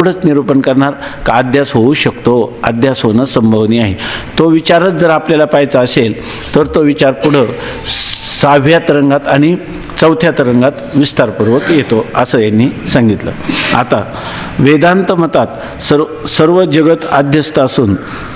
एवढंच निरूपण करणार का अध्यास होऊ शकतो, अध्यास होणं संभवनीय आहे. तो विचारच जर आपल्याला पाहायचा असेल तर तो विचार पुढं 6व्या तरंगात आणि 4थ्या तरंगात विस्तारपूर्वक येतो असं यांनी सांगितलं. आता वेदांत मतात सर्व जगत अध्यस्त असून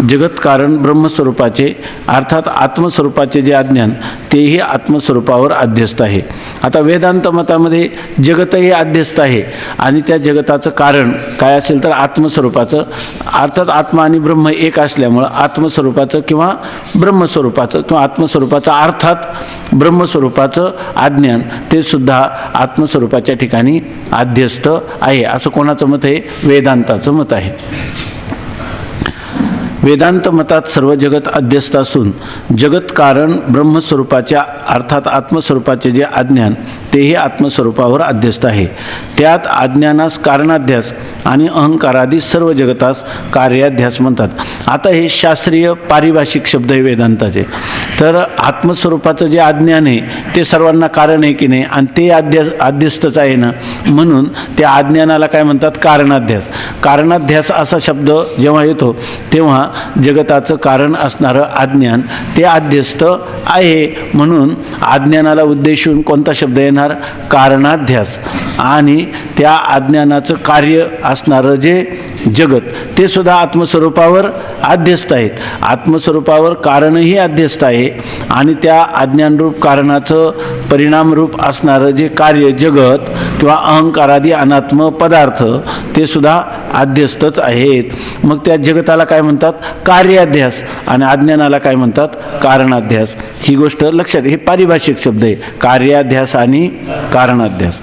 जगत कारण ब्रह्मस्वरूपाचे अर्थात आत्मस्वरूपाचे जे अज्ञान तेही आत्मस्वरूपावर अध्यस्त आहे. आता वेदांत मतामध्ये जगतही अध्यस्त आहे आणि त्या जगताचं कारण काय असेल तर आत्मस्वरूपाचं, अर्थात आत्मा आणि ब्रह्म एक असल्यामुळं आत्मस्वरूपाचं किंवा ब्रह्मस्वरूपाचं किंवा आत्मस्वरूपाचं अर्थात ब्रह्मस्वरूपाचं अज्ञान ते सुद्धा आत्मस्वरूपाच्या ठिकाणी अध्यस्त आहे असं कोणाचं मत आहे? वेदांताचं मत आहे. वेदांत मतात सर्व जगत अध्यस्त असून जगत कारण ब्रह्मस्वरूपाच्या अर्थात आत्मस्वरूपाचे जे अज्ञान तेही आत्मस्वरूपावर अध्यस्त आहे. त्यात अज्ञानास कारणाध्यास आणि अहंकारादी सर्व जगतास कार्याध्यास म्हणतात. आता हे शास्त्रीय पारिभाषिक शब्द आहे वेदांताचे. तर आत्मस्वरूपाचं जे अज्ञान आहे ते सर्वांना कारण आहे की नाही, आणि ते अध्यस्तच आहे ना, म्हणून त्या अज्ञानाला काय म्हणतात? कारणाध्यास. कारणाध्यास असा शब्द जेव्हा येतो तेव्हा जगताचं कारण असणारं अज्ञान ते अध्यस्त आहे. म्हणून अज्ञानाला उद्देशून कोणता शब्द येणार? कारणाध्यास. आणि त्या अज्ञानाचं कार्य असणारं जे जगत ते सुद्धा आत्मस्वरूपावर अध्यस्त आहेत. आत्मस्वरूपावर कारणही अध्यस्त आहे आणि त्या अज्ञानरूप कारणाचं परिणामरूप असणारं जे कार्य जगत किंवा अहंकारादी अनात्म पदार्थ ते सुद्धा अध्यस्तच आहेत. मग त्या जगताला काय म्हणतात? कार्याध्यास. आणि अज्ञानाला काय म्हणतात? कारणाध्यास. ही गोष्ट लक्षात, हे पारिभाषिक शब्द आहे, कार्याध्यास आणि कारणाध्यास.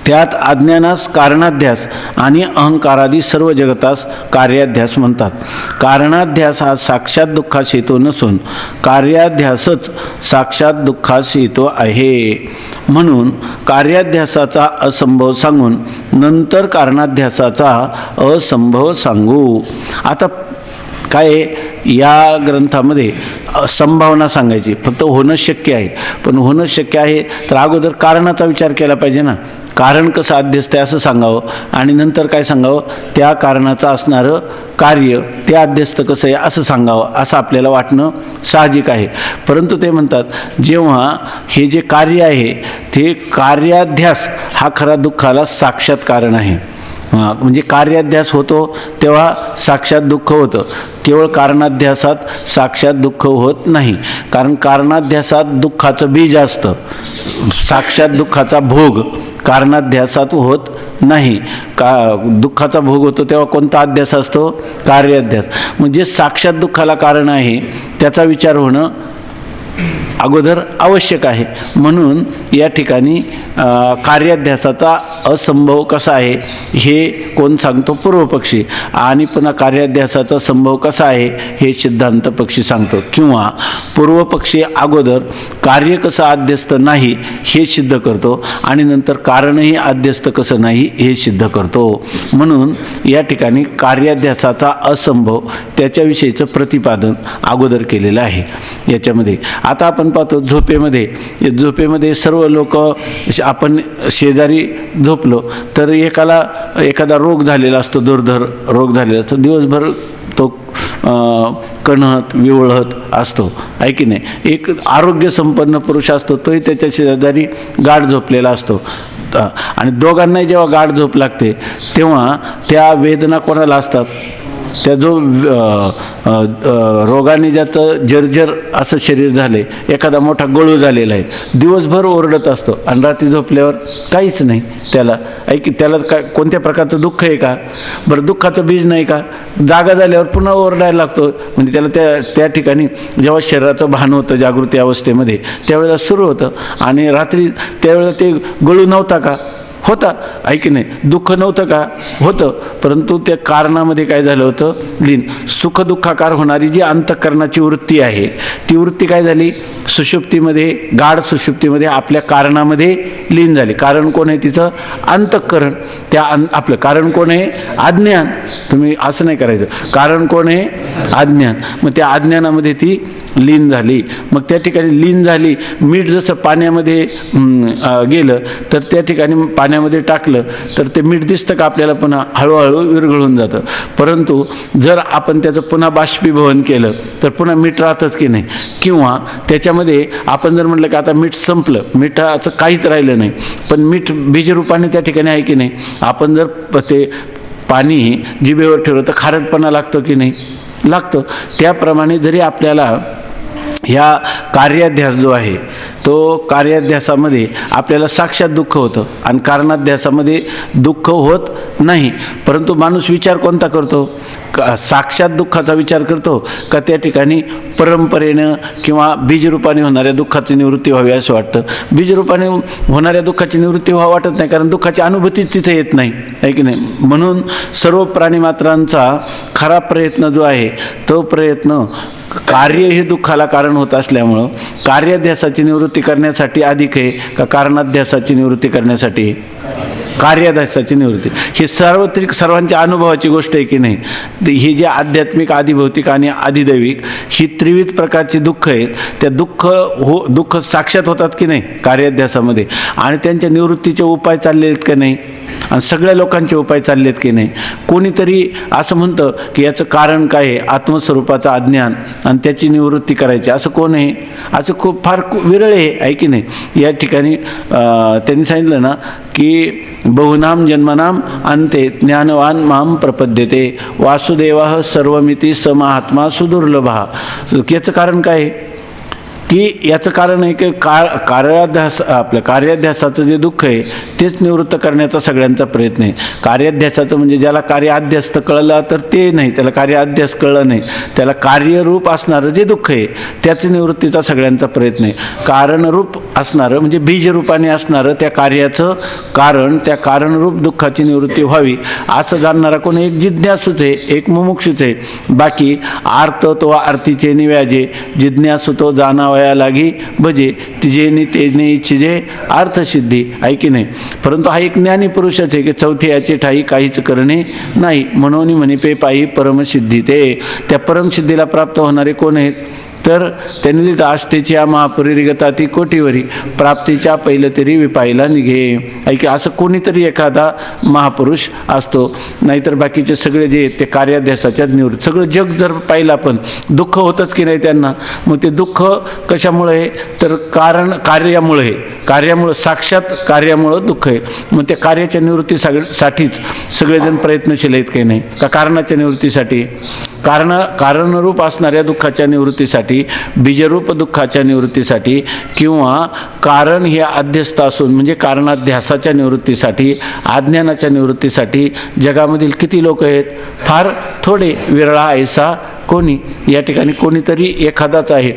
त्यात अज्ञानास कारणाध्यास आणि अहंकारादी सर्व जगतास कार्याध्यास म्हणतात. कारणाध्यास हा साक्षात दुःखास हेतू नसून कार्याध्यासच साक्षात दुःखास हेतू आहे. म्हणून कार्याध्यासाचा असंभव सांगून नंतर कारणाध्यासाचा असंभव सांगू. आता काय या ग्रंथामध्ये संभावना सांगायची, फक्त होणं शक्य आहे. पण होणं शक्य आहे तर अगोदर कारणाचा विचार केला पाहिजे ना. कारण कसं अध्यस्त आहे असं सांगावं आणि नंतर काय सांगावं? त्या कारणाचं असणारं कार्य ते अध्यस्त कसं आहे असं सांगावं, असं आपल्याला वाटणं साहजिक आहे. परंतु ते म्हणतात जेव्हा हे जे कार्य आहे ते कार्याध्यास हा खरा दुःखाला साक्षात कारण आहे. म्हणजे कार्याध्यास होतो तेव्हा साक्षात दुःख होतं. केवळ कारणाध्यासात साक्षात दुःख होत नाही, कारण कारणाध्यासात दुःखाचं बीज असतं. साक्षात दुःखाचा भोग कारणाध्यासात होत नाही. दुःखाचा भोग होतो तेव्हा कोणता अध्यास असतो? कार्याध्यास. म्हणजे साक्षात दुःखाला कारण आहे त्याचा विचार होणं अगोदर आवश्यक आहे. म्हणून या ठिकाणी कार्याध्यासाचा असंभव कसा आहे हे कोण सांगतो? पूर्वपक्षी. आणि पुन्हा कार्याध्यासाचा संभव कसा आहे हे सिद्धांत पक्षी सांगतो. किंवा पूर्वपक्षी अगोदर कार्य कसं अध्यस्त नाही हे सिद्ध करतो आणि नंतर कारणही अध्यस्त कसं नाही हे सिद्ध करतो. म्हणून या ठिकाणी कार्याध्यासाचा असंभव त्याच्याविषयीचं प्रतिपादन अगोदर केलेलं आहे याच्यामध्ये. आता आपण पाहतो झोपेमध्ये सर्व लोक, आपण शेजारी झोपलो तर एखादा रोग झालेला असतो, दुर्धर रोग झालेला असतो, दिवसभर तो कणहत विवळत असतो, आहे की नाही. एक आरोग्यसंपन्न पुरुष असतो तोही त्याच्या शेजारी गाढ झोपलेला असतो. आणि दोघांनाही जेव्हा गाढ झोप लागते तेव्हा त्या वेदना कोणाला असतात? त्या जो रोगाने ज्याचं जर्जर असं शरीर झाले, एखादा मोठा गळू झालेला आहे, दिवसभर ओरडत असतो आणि रात्री झोपल्यावर काहीच नाही त्याला. त्याला काय कोणत्या प्रकारचं दुःख आहे का? बरं, दुःखाचं बीज नाही का? जागा झाल्यावर पुन्हा ओरडायला लागतो. म्हणजे त्याला त्या ठिकाणी जेव्हा शरीराचं भान होतं जागृती अवस्थेमध्ये त्यावेळेला सुरू होतं. आणि रात्री त्यावेळेला ते गळू नव्हता का? होता, आहे की नाही. दुःख नव्हतं का? होतं. परंतु त्या कारणामध्ये काय झालं होतं? लीन. सुखदुःखाकार होणारी जी अंतःकरणाची वृत्ती आहे ती वृत्ती काय झाली? सुषुप्तीमध्ये, गाढ सुषुप्तीमध्ये आपल्या कारणामध्ये लीन झाली. कारण कोण आहे तिचं? अंतःकरण. आपलं कारण कोण आहे? अज्ञान. तुम्ही असं नाही करायचं. कारण कोण आहे? अज्ञान. मग त्या अज्ञानामध्ये ती लीन झाली. मग त्या ठिकाणी लीन झाली. मीठ जसं पाण्यामध्ये गेलं तर त्या ठिकाणी पाणी पाण्यामध्ये टाकलं तर ते मीठ दिसतं का आपल्याला पुन्हा हळूहळू विरघळून जातं. परंतु जर आपण त्याचं पुन्हा बाष्पीभवन केलं तर पुन्हा मीठ राहतंच की नाही. किंवा त्याच्यामध्ये आपण जर म्हटलं की आता मीठ संपलं, मिठाचं काहीच राहिलं नाही, पण मीठ बीजरूपाने त्या ठिकाणी आहे की नाही. आपण जर ते पाणी जिभेवर ठेवलं तर खारटपणा लागतो की नाही, लागतो. त्याप्रमाणे जरी आपल्याला ह्या कार्याध्यास जो आहे तो कार्याध्यासामध्ये आपल्याला साक्षात दुःख होतं आणि कारणाध्यासामध्ये दुःख होत नाही. परंतु माणूस विचार कोणता करतो, साक्षात दुःखाचा विचार करतो का त्या ठिकाणी परंपरेनं किंवा बीजरूपाने होणाऱ्या दुःखाची निवृत्ती व्हावी असं वाटतं. बीजरूपाने होणाऱ्या दुःखाची निवृत्ती व्हावं वाटत नाही, कारण दुःखाची अनुभूतीच तिथे येत नाही, आहे की नाही. म्हणून सर्व प्राणीमात्रांचा खरा प्रयत्न जो आहे तो प्रयत्न कार्य हे दुःखाला कारण होत असल्यामुळं कार्याध्यासाची निवृत्ती करण्यासाठी अधिक आहे का कारणाध्यासाची निवृत्ती करण्यासाठी? कार्याध्यासाची निवृत्ती. ही सार्वत्रिक सर्वांच्या अनुभवाची गोष्ट आहे की नाही. ही जी आध्यात्मिक, आधिभौतिक आणि अधिदैविक ही त्रिविध प्रकारची दुःख आहेत, त्या दुःख साक्षात होतात की नाही कार्याध्यासामध्ये, आणि त्यांच्या निवृत्तीचे उपाय चालले आहेत का नाही, आणि सगळ्या लोकांचे उपाय चालले आहेत की नाही. कोणीतरी असं म्हणतं की याचं कारण काय आहे, आत्मस्वरूपाचं अज्ञान आणि त्याची निवृत्ती करायची, असं कोण आहे? असं खूप फार विरळ आहे की नाही. या ठिकाणी त्यांनी सांगितलं ना की बहुनाम जन्मनाम अंते ज्ञानवान माम प्रपद्यते वासुदेवा सर्वमिती स महात्मा सुदुर्लभा. याचं कारण काय आहे की याचं कारण आहे की आपल्या कार्याध्यासाचं जे दुःख आहे तेच निवृत्त करण्याचा सगळ्यांचा प्रयत्न आहे. कार्याध्यासाचं म्हणजे ज्याला कार्याध्यास कळलं तर ते नाही, त्याला कार्याध्यास कळलं नाही, त्याला कार्यरूप असणारं जे दुःख आहे त्याचं निवृत्तीचा सगळ्यांचा प्रयत्न आहे. कारणरूप असणारं म्हणजे बीजरूपाने असणारं त्या कार्याचं कारण, त्या कारणरूप दुःखाची निवृत्ती व्हावी असं जाणणारा कोण एक जिज्ञासूच आहे, एक मुमुक्षूच आहे. बाकी आर्त तो आरतीचे निव्याजे जिज्ञासू तो जाणावया लागी भजे तिजेनी तेने इच्छिजे अर्थसिद्धी, आहे की नाही. परंतु हा एक ज्ञानी पुरुषच आहे की चौथी याचे ठाई काहीच करणे नाही म्हणून म्हणे पे पायी परमसिद्धी. ते त्या परमसिद्धीला प्राप्त होणारे कोण आहेत तर त्यांनी लिहितं आस्थेची या महापुरी रिगता ती कोटीवरी प्राप्तीच्या पहिलं तरी विपायला निघे. ऐक असं कोणीतरी एखादा महापुरुष असतो, नाहीतर बाकीचे सगळे जे आहेत ते कार्याध्यासाच्या निवृत्त. सगळं जग जर पाहिलं आपण दुःख होतंच की नाही त्यांना. मग ते दुःख कशामुळे आहे तर कार्यामुळे साक्षात कार्यामुळं दुःख आहे. मग त्या कार्याच्या निवृत्तीसाठीच सगळेजण प्रयत्नशील आहेत काही नाही का कारणाच्या निवृत्तीसाठी. कारणरूप असणाऱ्या दुःखाच्या निवृत्तीसाठी, बीजरूप दुःखाच्या निवृत्तीसाठी किंवा कारण हे अध्यस्त असून म्हणजे कारणाध्यासाच्या निवृत्तीसाठी, अज्ञानाच्या निवृत्तीसाठी जगामधील किती लोक आहेत? फार थोडे, विरळा ऐसा कोणी. या ठिकाणी कोणीतरी एखादाच आहे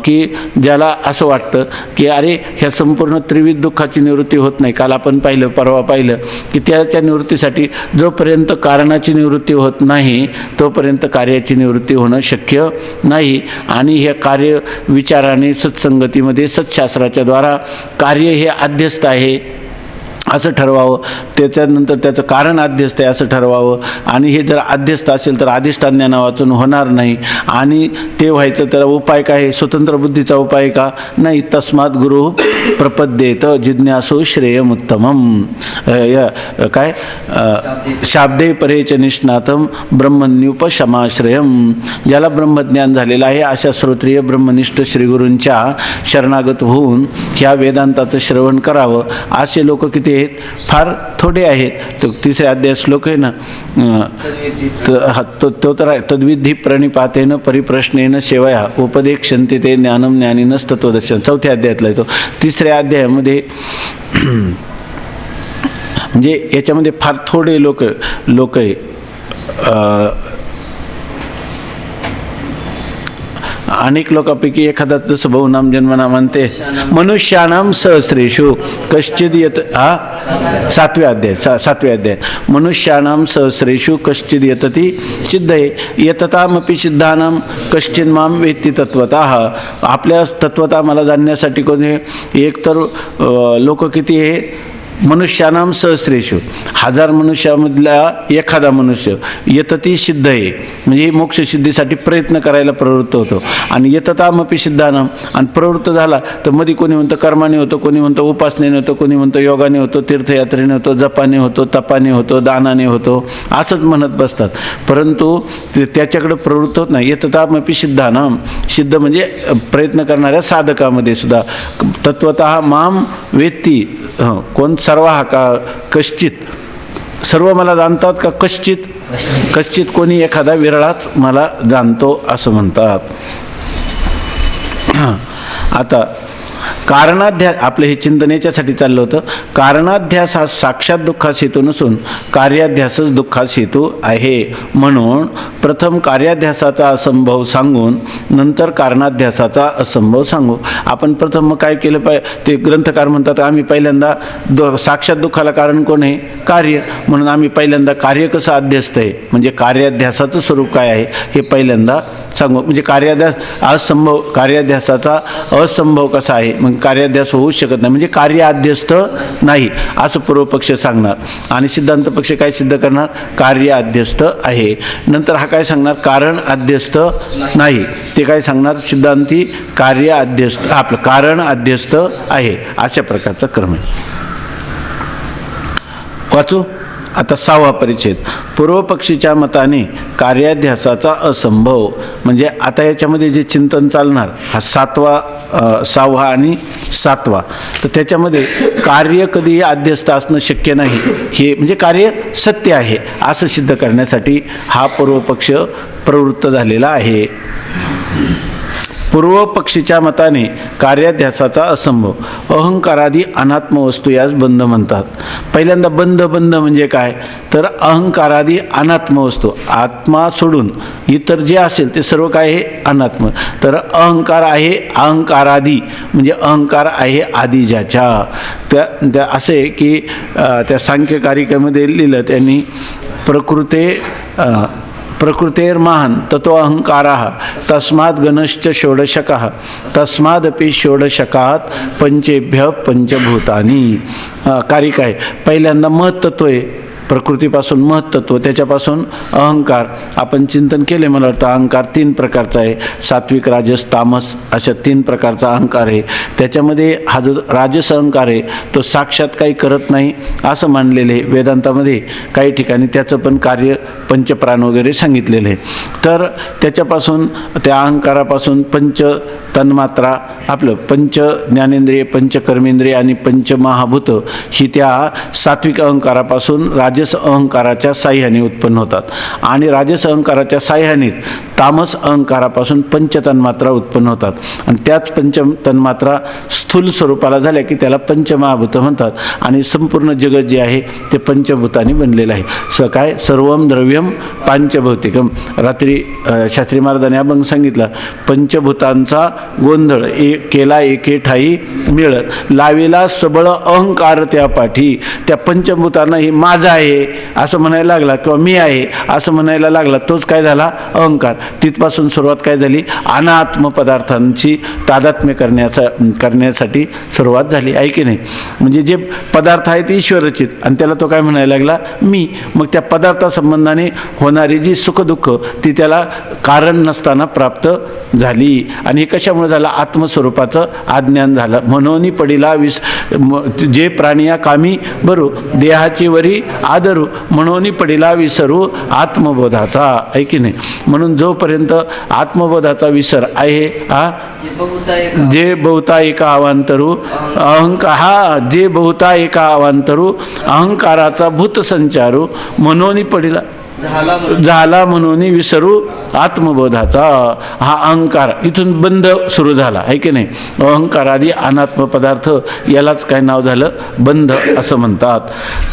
की ज्याला असं वाटतं की अरे ह्या संपूर्ण त्रिविध दुःखाची निवृत्ती होत नाही. काल आपण परवा पाहिलं की त्याच्या निवृत्तीसाठी जोपर्यंत कारणाची निवृत्ती होत नाही तोपर्यंत कार्याची निवृत्ती होणं शक्य नाही. आणि हे कार्य विचाराने सत्संगतीमध्ये सत्शास्त्राच्या द्वारा कार्य हे अध्यस्त आहे असं ठरवावं. त्याच्यानंतर त्याचं कारण अध्यस्त आहे असं ठरवावं. आणि हे जर अध्यस्त असेल तर अधिष्ठान ज्ञाना वाचून होणार नाही. आणि ते व्हायचं त्याला उपाय काय? स्वतंत्र बुद्धीचा उपाय का नाही. तस्मात गुरु प्रपद्येत जिज्ञासु श्रेयमुत्तमम. काय शाब्दे परेच निष्णातम ब्रह्मन्युपशमाश्रयम. ज्याला ब्रह्मज्ञान झालेलं आहे अशा श्रोत्रिय ब्रह्मनिष्ठ श्रीगुरूंच्या शरणागत होऊन ह्या वेदांताचं श्रवण करावं. असे लोक किती आहेत? फार थोडे आहेत. तो तिसऱ्या अध्याय श्लोक आहे ना, तो तर आहे. तद्विधी प्रणिपातेन परिप्रश्नेन सेवया उपदेक्षन्ति ते ज्ञानम ज्ञानिनस्तत्वदर्शन. चौथ्या अध्यायातला आहे तो. तिसऱ्या अध्यायामध्ये म्हणजे याच्यामध्ये फार थोडे लोक आहे. अनेक लोकांपैकी एखादा जसं बहुनाम जन्मनाम म्हणते मनुष्यानाम सहस्रेषु कश्चिद यत. सातव्या अध्याय मनुष्यानाम सहस्रेषु कश्चिद यतती सिद्धये यततामपि सिद्धानाम कश्चिन माम वेत्ति तत्वतः. आपल्या तत्वता मला जाणण्यासाठी कोणी एक तर लोक किती आहे मनुष्यानाम सहस्रेषु, 1000 मनुष्यामधला एखादा मनुष्य यतती सिद्ध आहे, म्हणजे मोक्षसिद्धीसाठी प्रयत्न करायला प्रवृत्त होतो. आणि यततामपि सिद्धानाम, आणि प्रवृत्त झाला तर मध्ये कोणी म्हणतं कर्माने होतो, कोणी म्हणतं उपासनेने होतो, कोणी म्हणतं योगाने होतो, तीर्थयात्रेने होतो, जपाने होतो, तपाने होतो, दानाने होतो, असंच म्हणत बसतात. परंतु त्याच्याकडे प्रवृत्त होत नाही. यततामपि सिद्धानाम, सिद्ध म्हणजे प्रयत्न करणाऱ्या साधकामध्ये सुद्धा तत्वतः माम वेत्ती, कोण सर्व हा का कश्चित, सर्व मला जाणतात का कश्चित, कश्चित कोणी एखादा विरळाच मला जाणतो असं म्हणतात. आता कारणाध्यास, आपलं हे चिंतन याच्यासाठी चाललं होतं. कारणाध्यास हा साक्षात दुःखास हेतू नसून कार्याध्यासच दुःखास हेतू आहे. म्हणून प्रथम कार्याध्यासाचा असंभव सांगून नंतर कारणाध्यासाचा असंभव सांगू. आपण प्रथम मग काय केलं पाहिजे, ते ग्रंथकार म्हणतात आम्ही पहिल्यांदा साक्षात दुःखाला कारण कोण आहे, कार्य, म्हणून आम्ही पहिल्यांदा कार्य कसं अध्यस्त आहे, म्हणजे कार्याध्यासाचं स्वरूप काय आहे हे पहिल्यांदा सांगू. म्हणजे कार्याध्यास असंभव, कार्याध्यासाचा असंभव कसा आहे, मग कार्याध्यास होऊ शकत नाही, म्हणजे कार्य अध्यस्त नाही असं पूर्वपक्ष सांगणार. आणि सिद्धांत पक्ष काय सिद्ध करणार, कार्य अध्यस्त आहे. नंतर हा काय सांगणार, कारण अध्यस्त नाही, ते काय सांगणार, सिद्धांती कार्य अध्यस्त, आपलं कारण अध्यस्त आहे. अशा प्रकारचा क्रम आहे. वाचू आता 6वा परिच्छेद. पूर्वपक्षीच्या मताने कार्याध्यासाचा असंभव, म्हणजे आता याच्यामध्ये जे चिंतन चालणार हा 6वा आणि 7वा, तर त्याच्यामध्ये कार्य कधीही अध्यस्त असणं शक्य नाही, हे म्हणजे कार्य सत्य आहे असं सिद्ध करण्यासाठी हा पूर्वपक्ष प्रवृत्त झालेला आहे. पूर्वपक्षीच्या मताने कार्याध्यासाचा असंभव, अहंकारादी अनात्म वस्तू यास बंध म्हणतात. पहिल्यांदा बंध म्हणजे काय, तर अहंकारादी अनात्म वस्तू, आत्मा सोडून इतर जे असेल ते सर्व काय आहे अनात्म. तर अहंकार आहे अहंकारादी, म्हणजे अहंकार आहे आदी ज्याच्या. त्या असे की त्या सांख्यकारिकेमध्ये लिहिलं त्यांनी, प्रकृतेर्महान ततो अहंकारः तस्माद् गणश्च षोडशकः तस्मादपि षोडशकात् पंचेभ्य पंचभूतानि. कारिका आहे, पहिल्यांदा महत्त्व आहे, प्रकृतीपासून महत्त्व, त्याच्यापासून अहंकार. आपण चिंतन केले मला वाटतं, अहंकार 3 प्रकारचा आहे, सात्विक राजस तामस अशा 3 प्रकारचा अहंकार आहे. त्याच्यामध्ये हा जो राजस अहंकार आहे तो साक्षात काही करत नाही असं मानलेले वेदांतामध्ये काही ठिकाणी त्याचं पण कार्य पंचप्राण वगैरे सांगितलेलं आहे. तर त्याच्यापासून त्या अहंकारापासून पंच तन्मात्रा, आपलं पंच ज्ञानेंद्रिय, पंच कर्मेंद्रिय आणि पंच महाभूत ही त्या सात्विक अहंकारापासून राजस अहंकाराच्या साह्याने उत्पन्न होतात. आणि राजस अहंकाराच्या साह्याने तामस अहंकारापासून पंचतन्मात्रा उत्पन्न होतात. आणि त्याच पंचतन्मात्रा स्थूल स्वरूपाला झाल्या की त्याला पंचमहाभूत म्हणतात. आणि संपूर्ण जगत जे आहे ते पंचभूतांनी बनलेलं आहे. काय सर्वम द्रव्यम पांचभौतिकम. रात्री शास्त्री महाराजांनी अभंग सांगितला, पंचभूतांचा गोंधळ केला एके ठाई मिळ, लावेला सबळ अहंकार त्या पाठी. त्या पंचभूतांना हे माझं आहे असं म्हणायला लागला किंवा मी आहे असं म्हणायला लागला, तोच काय झाला अहंकार. तिथपासून सुरुवात काय झाली, अनात्म पदार्थांची तादात्म्य करण्यासाठी सुरुवात झाली आहे की नाही. म्हणजे जे पदार्थ आहेत ईश्वरचित आणि त्याला तो काय म्हणायला लागला मी. मग त्या पदार्थासंबंधाने होणारी जी सुखदुःख ती त्याला कारण नसताना प्राप्त झाली. आणि हे कशामुळे झालं, आत्मस्वरूपाचं अज्ञान झालं. म्हणून पडिला जे प्राणिया कामी बरू देहाची वरी आदरू, म्हणून पडिला विसरू आत्मबोधाचा, आहे की नाही. म्हणून जोपर्यंत आत्मबोधाचा विसर आहे, जे बहुता एका अवांतरू जे बहुता एका अवांतरू अहंकाराचा भूत संचारू, म्हणून पडिला झाला म्हणून विसरू आत्मबोधाचा. हा अहंकार इथून बंध सुरू झाला, आहे की नाही. अहंकारादी अनात्म पदार्थ यालाच काय नाव झालं, बंध असं म्हणतात.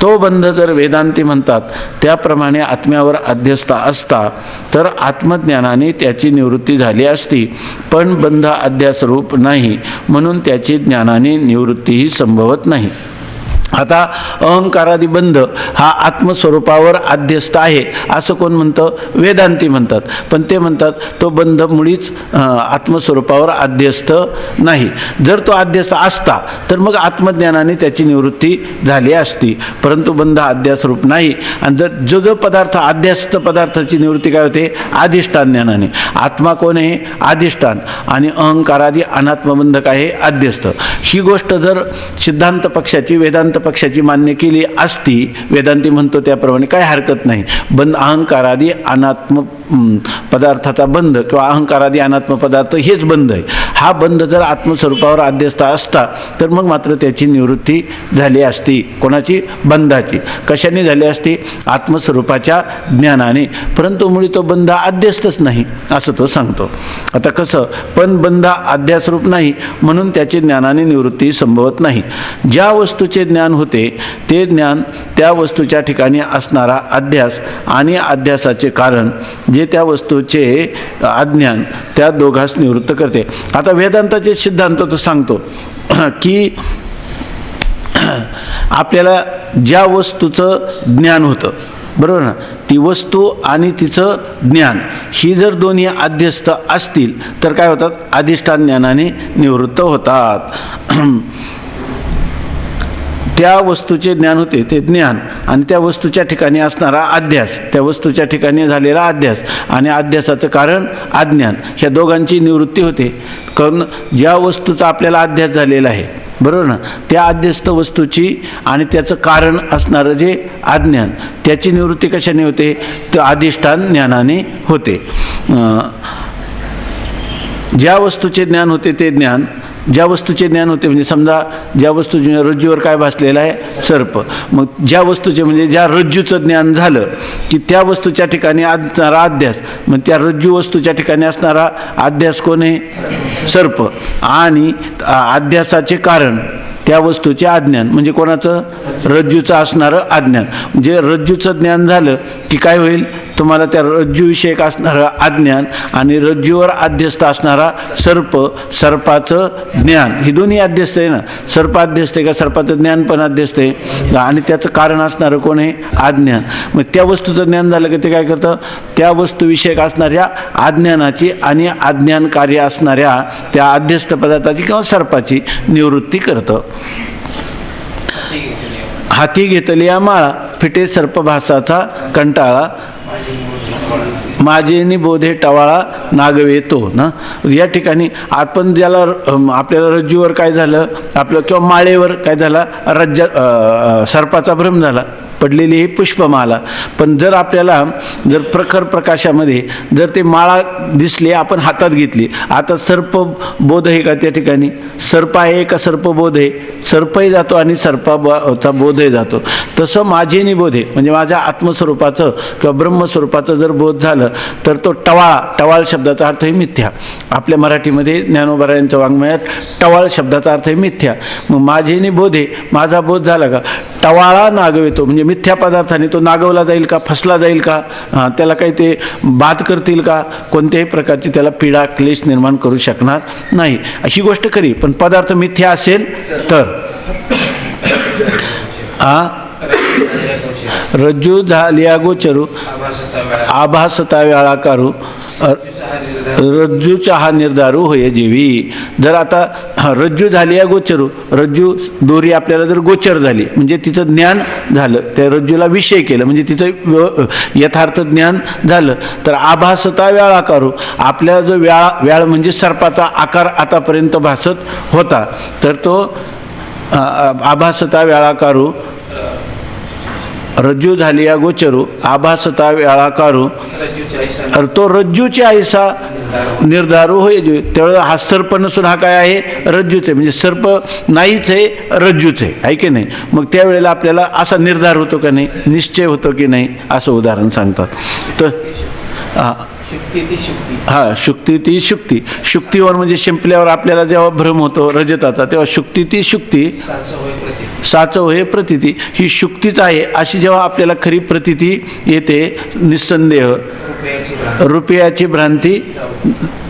तो बंध जर वेदांती म्हणतात त्याप्रमाणे आत्म्यावर अध्यस्त असता तर आत्मज्ञानाने त्याची निवृत्ती झाली असती. पण बंध अध्यासरूप नाही म्हणून त्याची ज्ञानाने निवृत्तीही संभवत नाही. आता अहंकारादी बंध हा आत्मस्वरूपावर आध्यस्थ आहे असं कोण म्हणतं? वेदांती म्हणतात. पण ते म्हणतात तो बंध मुळीच आत्मस्वरूपावर आध्यस्थ नाही. जर तो आध्यस्थ असता तर मग आत्मज्ञानाने त्याची निवृत्ती झाली असती, परंतु बंध आध्यासरूप नाही. आणि जर जो पदार्थ आध्यस्थ पदार्थाची निवृत्ती काय होते? अधिष्ठान ज्ञानाने. आत्मा कोण आहे? अधिष्ठान. आणि अहंकारादी अनात्मबंध काय आहे? आध्यस्थ. ही गोष्ट जर सिद्धांत पक्षाची वेदांत पक्षाची मान्य केली असती, वेदांती म्हणतो त्याप्रमाणे, काय हरकत नाही. बंध अहंकारादी अनात्म पदार्थाचा बंध किंवा अहंकारादी अनात्म पदार्थ हेच बंध आहे. हा बंध जर आत्मस्वरूपावर आध्यस्थ असता तर मग मात्र त्याची निवृत्ती झाली असती. कोणाची? बंधाची. कशाने झाली असती? आत्मस्वरूपाच्या ज्ञानाने. परंतु मुळी तो बंध आध्यस्थच नाही असं तो सांगतो. आता कसं? पण बंध आध्यासरूप नाही म्हणून त्याची ज्ञानाने निवृत्ती संभवत नाही. ज्या वस्तूचे ज्ञान होते ते ज्ञान त्या वस्तूच्या ठिकाणी असणारा अध्यास आणि अध्यासाचे कारण जे त्या वस्तूचे अज्ञान त्या दोघांस निवृत्त करते. आता वेदांताचे सिद्धांत तो सांगतो की आपल्याला ज्या वस्तूचं ज्ञान होतं, बरोबर ना, ती वस्तू आणि तिचं ज्ञान ही जर दोन्ही अध्यस्थ असतील तर काय होतात? अधिष्ठान ज्ञानाने निवृत्त होतात. त्या वस्तूचे ज्ञान होते ते ज्ञान आणि त्या वस्तूच्या ठिकाणी असणारा अध्यास, त्या वस्तूच्या ठिकाणी झालेला अध्यास आणि अध्यासाचं कारण अज्ञान, ह्या दोघांची निवृत्ती होते. कारण ज्या वस्तूचा आपल्याला अध्यास झालेला आहे, बरोबर ना, त्या अध्यस्त वस्तूची आणि त्याचं कारण असणारं जे अज्ञान त्याची निवृत्ती कशाने होते? तर अधिष्ठान ज्ञानाने होते. ज्या वस्तूचे ज्ञान होते ते ज्ञान, ज्या वस्तूचे ज्ञान होते म्हणजे समजा ज्या वस्तूचे रज्जूवर काय भासलेलं आहे? सर्प. मग ज्या वस्तूचे म्हणजे ज्या रज्जूचं ज्ञान झालं की त्या वस्तूच्या ठिकाणी असणारा अध्यास, मग त्या रज्जू वस्तूच्या ठिकाणी असणारा अध्यास कोण आहे? सर्प. आणि अध्यासाचे कारण त्या वस्तूचे अज्ञान म्हणजे कोणाचं? रज्जूचं असणारं अज्ञान. म्हणजे रज्जूचं ज्ञान झालं की काय होईल? तुम्हाला त्या रज्जूविषयक असणारं अज्ञान आणि रज्जूवर अध्यस्थ असणारा सर्प, सर्पाचं ज्ञान, ही दोन्ही अध्यस्थ आहे ना. सर्प अध्यस्थ आहे का? सर्पाचं ज्ञान पण अध्यस्थ आहे आणि त्याचं कारण असणारं कोण आहे? अज्ञान. मग त्या वस्तूचं ज्ञान झालं की ते काय करतं? त्या वस्तूविषयक असणाऱ्या अज्ञानाची आणि अज्ञान कार्य असणाऱ्या त्या अध्यस्थ पदार्थाची किंवा सर्पाची निवृत्ती करतं. हाती घेतलिया माळा, फिटे सर्पभासाचा कंटाळा, माझेनी बोधे टवाळा नागवे तो ना. या ठिकाणी आपण ज्याला आपल्याला रज्जूवर काय झालं आपलं किंवा माळेवर काय झाला? सर्पाचा भ्रम झाला, पडलेली ही पुष्पमाला. पण जर आपल्याला जर प्रखर प्रकाशामध्ये जर ते माळा दिसली, आपण हातात घेतली, आता सर्प बोध आहे का त्या ठिकाणी? सर्प आहे का सर्पबोध आहे? सर्पही जातो आणि सर्पाचा बोधही जातो. तसं माझेनी बोधे म्हणजे माझ्या आत्मस्वरूपाचं किंवा ब्रह्मस्वरूपाचं जर बोध झालं तर तो टवाळा, टवाळ शब्दाचा अर्थ आहे मिथ्या. आपल्या मराठीमध्ये ज्ञानोबा यांच्या वाङ्मयात टवाळ शब्दाचा अर्थ आहे मिथ्या. मग माझेनी बोधे, माझा बोध झाला का? टवाळा नागवितो म्हणजे मिथ्या पदार्थाने तो नागवला जाईल का? फसला जाईल का? त्याला काही ते बाद करतील का? कोणत्याही प्रकारची त्याला पीडा क्लेश निर्माण करू शकणार नाही. अशी गोष्ट खरी, पण पदार्थ मिथ्या असेल तर रज्जू झालिया गोचरू आभासता वेळा कारू रज्जूचा हा निर्धारू होय जेवी. जर आता रज्जू झाली आहे गोचरू, रज्जू दोरी आपल्याला जर गोचर झाली म्हणजे तिचं ज्ञान झालं, त्या रज्जूला विषय केलं म्हणजे तिचं यथार्थ ज्ञान झालं, तर आभासता वेळा कारू, आपल्याला जो व्याळ म्हणजे सर्पाचा आकार आतापर्यंत भासत होता तर तो आभासता वेळा कारू रज्जू झाली या गोचरू आभासता वेळाकारू तो रज्जूची आयसा निर्धारू होय. त्यावेळेला हा सर्प नसून हा काय आहे? रज्जूच आहे. म्हणजे सर्प नाहीच आहे, रज्जूच आहे की नाही. मग त्यावेळेला आपल्याला असा निर्धार होतो का नाही, निश्चय होतो की नाही, असं उदाहरण सांगतात. तर शुक्ती ती शुक्ती, शुक्तीवर म्हणजे शिंपल्यावर आपल्याला जेव्हा भ्रम होतो रजताचा तेव्हा शुक्ती ती शुक्ती, साच होय प्रतीती, ही शुक्तीच आहे अशी जेव्हा आपल्याला खरी प्रतीती येते निस्संदेह रुपयाची भ्रांती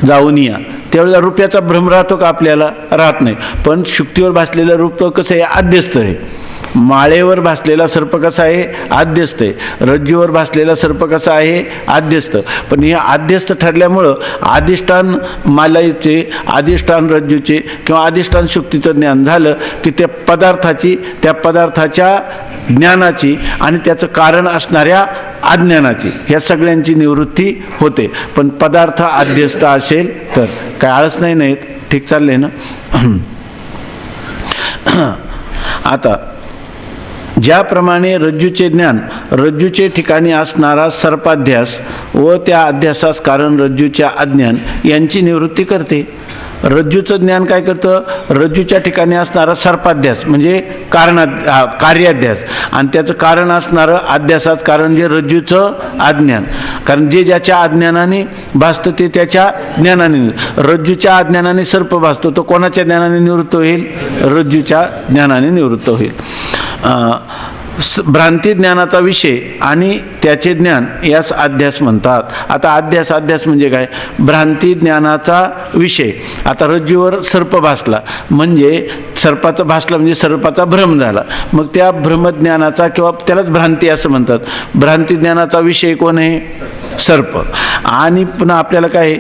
जाऊन या, त्यावेळेला रुपयाचा भ्रम राहतो का? आपल्याला राहत नाही. पण शुक्तीवर भासलेलं रूप कसं आहे? आद्यस्थ आहे. माळेवर भासलेला सर्प कसा आहे? आद्यस्त आहे. रज्जूवर भासलेला सर्प कसा आहे? आद्यस्त. पण हे आद्यस्त ठरल्यामुळं अधिष्ठान मालेचे, अधिष्ठान रज्जूचे किंवा अधिष्ठान शुक्तीचं ज्ञान झालं की त्या पदार्थाच्या ज्ञानाची आणि त्याचं कारण असणाऱ्या अज्ञानाची, ह्या सगळ्यांची निवृत्ती होते. पण पदार्थ आद्यस्त असेल तर काय आळस नाही येत. ठीक चाललंय ना? आता ज्याप्रमाणे रज्जूचे ज्ञान रज्जूचे ठिकाणी असणारा सर्पाध्यास व त्या अध्यासास कारण रज्जूच्या अज्ञान यांची निवृत्ती करते. रज्जूचं ज्ञान काय करतं? रज्जूच्या ठिकाणी असणारा सर्पाध्यास म्हणजे कार्याध्यास आणि त्याचं कारण असणारं अध्यासात कारण जे रज्जूचं अज्ञान. कारण जे ज्याच्या अज्ञानाने भासतं ते त्याच्या ज्ञानाने. रज्जूच्या अज्ञानाने सर्प भासतो, तो कोणाच्या ज्ञानाने निवृत्त होईल? रज्जूच्या ज्ञानाने निवृत्त होईल. भ्रांती ज्ञानाचा विषय आणि त्याचे ज्ञान यास अध्यास म्हणतात. आता अध्यास म्हणजे काय? भ्रांती ज्ञानाचा विषय. आता रज्जूवर सर्प भासला म्हणजे सर्पाचा भ्रम झाला. मग त्या भ्रमज्ञानाचा किंवा त्यालाच भ्रांती असं म्हणतात. भ्रांती ज्ञानाचा विषय कोण आहे? सर्प. आणि पुन्हा आपल्याला काय